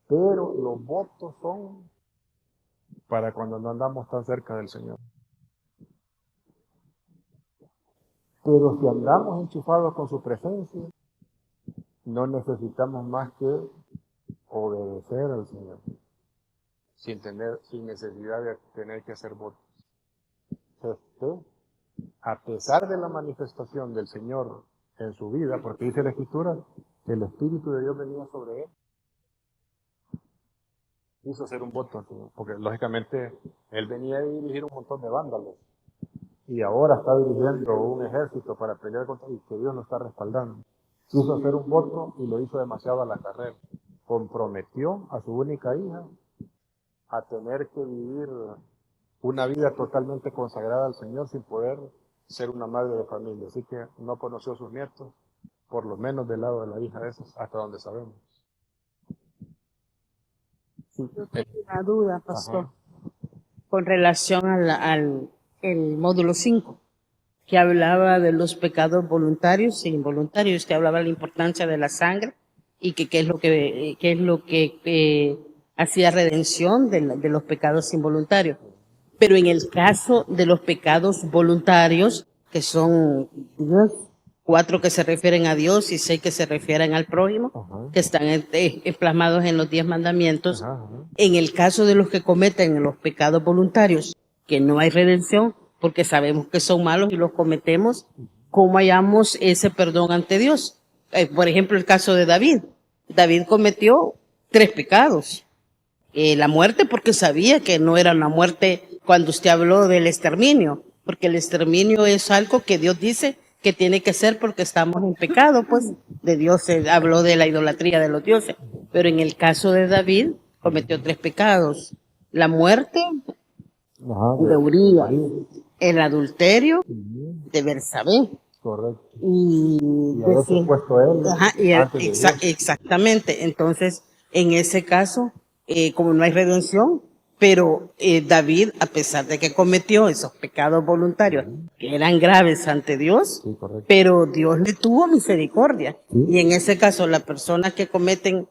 Pero los votos son para cuando no andamos tan cerca del Señor. Pero si andamos enchufados con su presencia, no necesitamos más que obedecer al Señor, sin necesidad de tener que hacer votos. A pesar de la manifestación del Señor en su vida, porque dice la Escritura que el Espíritu de Dios venía sobre él, hizo hacer un voto, porque lógicamente él venía a dirigir un montón de vándalos, y ahora está dirigiendo un ejército para pelear contra ellos, que Dios lo está respaldando. Quiso hacer un voto y lo hizo demasiado a la carrera. Comprometió a su única hija a tener que vivir una vida totalmente consagrada al Señor sin poder ser una madre de familia. Así que no conoció a sus nietos, por lo menos del lado de la hija de esos, hasta donde sabemos. Sí. Yo tengo una duda, pastor, Ajá. con relación al el módulo 5, que hablaba de los pecados voluntarios e involuntarios, que hablaba de la importancia de la sangre y que qué es lo que hacía redención de los pecados involuntarios. Pero en el caso de los pecados voluntarios, que son 4 que se refieren a Dios y 6 que se refieren al prójimo, Ajá. que están plasmados en los 10 mandamientos, Ajá. en el caso de los que cometen los pecados voluntarios, que no hay redención, porque sabemos que son malos y los cometemos, ¿cómo hallamos ese perdón ante Dios? Por ejemplo, el caso de David. David cometió 3 pecados. La muerte, porque sabía que no era una muerte cuando usted habló del exterminio, porque el exterminio es algo que Dios dice que tiene que ser porque estamos en pecado, pues de Dios se habló de la idolatría de los dioses. Pero en el caso de David, cometió 3 pecados. La muerte Ajá. de Urías, el adulterio Ujú. de Bersabé. Correcto. Y Y haberse sí, puesto él ajá, antes de Dios. exactamente. Entonces, en ese caso, como no hay redención, pero David, a pesar de que cometió esos pecados voluntarios, que eran graves ante Dios, Sí, correcto. pero Dios le tuvo misericordia. Sí. Y en ese caso, las personas que cometen,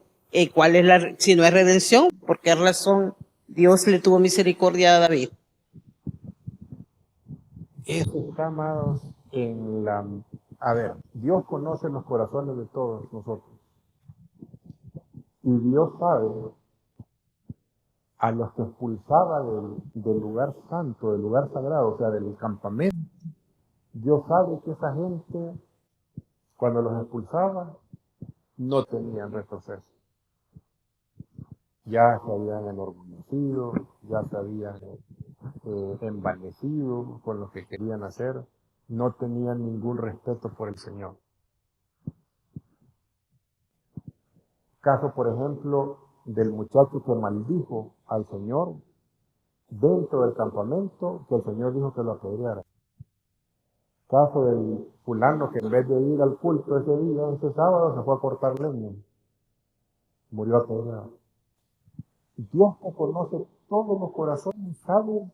¿cuál es si no hay redención? ¿Por qué razón Dios le tuvo misericordia a David? Eso está, amados, en la... A ver, Dios conoce los corazones de todos nosotros. Y Dios sabe a los que expulsaba del lugar santo, del lugar sagrado, o sea, del campamento. Dios sabe que esa gente, cuando los expulsaba, no tenían retroceso. Ya se habían enorgullecido, ya se habían envanecido con lo que querían hacer, no tenían ningún respeto por el Señor. Caso, por ejemplo, del muchacho que maldijo al Señor dentro del campamento, que el Señor dijo que lo apedreara. Caso del fulano que en vez de ir al culto ese día, ese sábado, se fue a cortar leña. Murió apedreado. Dios que conoce todos los corazones, sabe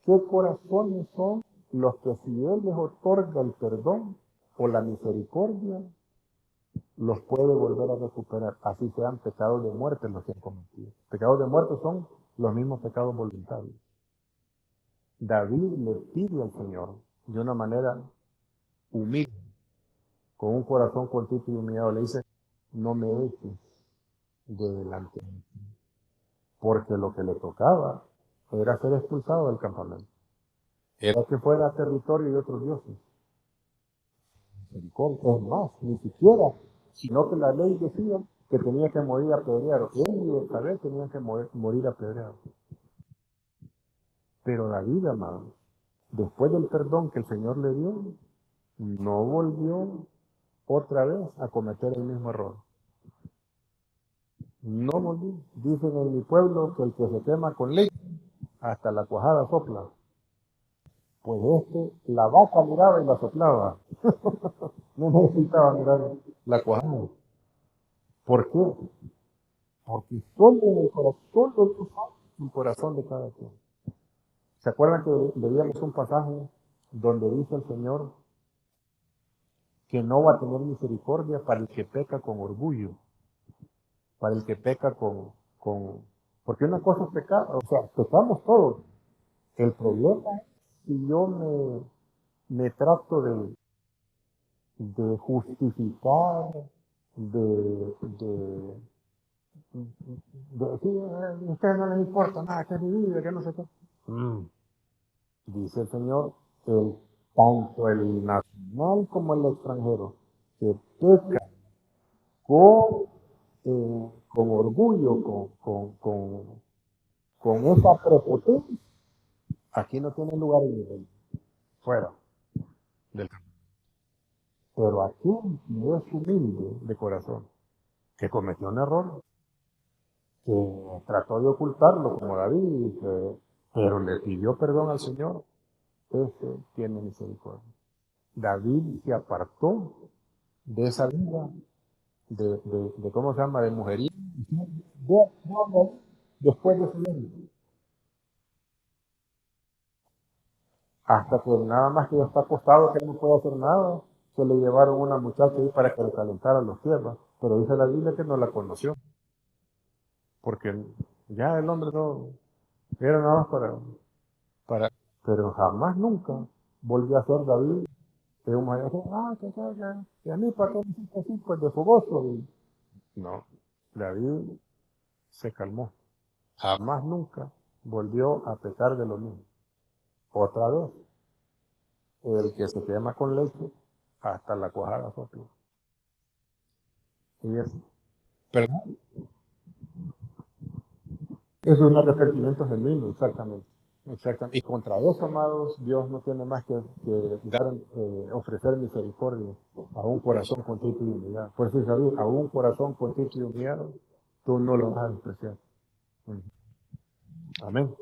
qué corazones son los que si Él les otorga el perdón o la misericordia, los puede volver a recuperar, así sean pecados de muerte los que han cometido. Pecados de muerte son los mismos pecados voluntarios. David le pide al Señor de una manera humilde, con un corazón contento y humillado, le dice, no me eches de delante de ti, porque lo que le tocaba era ser expulsado del campamento, era que fuera territorio de otros dioses. Misericordia, es más, ni siquiera, sino que la ley decía que tenía que morir apedreado. Él y Betsabé tenían que morir apedreados. Pero David, amado, después del perdón que el Señor le dio, no volvió otra vez a cometer el mismo error. No volvió. Dicen en mi pueblo que el que se quema con leche, hasta la cuajada sopla. Pues la vaca miraba y la soplaba. No necesitaba mirar la cuajada. ¿Por qué? Porque solo en el corazón, el corazón de cada quien. ¿Se acuerdan que leíamos un pasaje donde dice el Señor que no va a tener misericordia para el que peca con orgullo? Para el que peca porque una cosa es pecar, o sea, pecamos todos. El problema es si yo me trato de justificar, de decir, a ustedes no les importa nada, que es mi vida, que no sé qué. Dice el Señor, tanto el nacional como el extranjero, que peca con orgullo, con esa prepotencia, aquí no tiene lugar en el reino, fuera del campo. Pero aquel que es humilde de corazón, que cometió un error, que trató de ocultarlo como David, pero le pidió perdón al Señor, ese tiene misericordia. David se apartó de esa vida, de ¿cómo se llama?, de mujería, después de su vida. Hasta que nada más que ya está acostado, que no puede hacer nada, se le llevaron una muchacha ahí para que le calentara los pies, pero dice la Biblia que no la conoció, porque ya el hombre no era nada más pero jamás nunca volvió a ser David. Que un maestro, que a mí para qué me hiciste así, pues de fogoso. No, David se calmó. Jamás nunca volvió a pecar de lo mismo. Otra vez, el que se quema con leche, hasta la cuajada sopla. Y eso. Perdón. Eso es un arrepentimiento genuino, exactamente. Exactamente. Y contra eso, amados, Dios no tiene más que ofrecer misericordia a un corazón contrito y humillado. Por eso, David, a un corazón contrito y humillado, tú no lo vas a despreciar. Amén.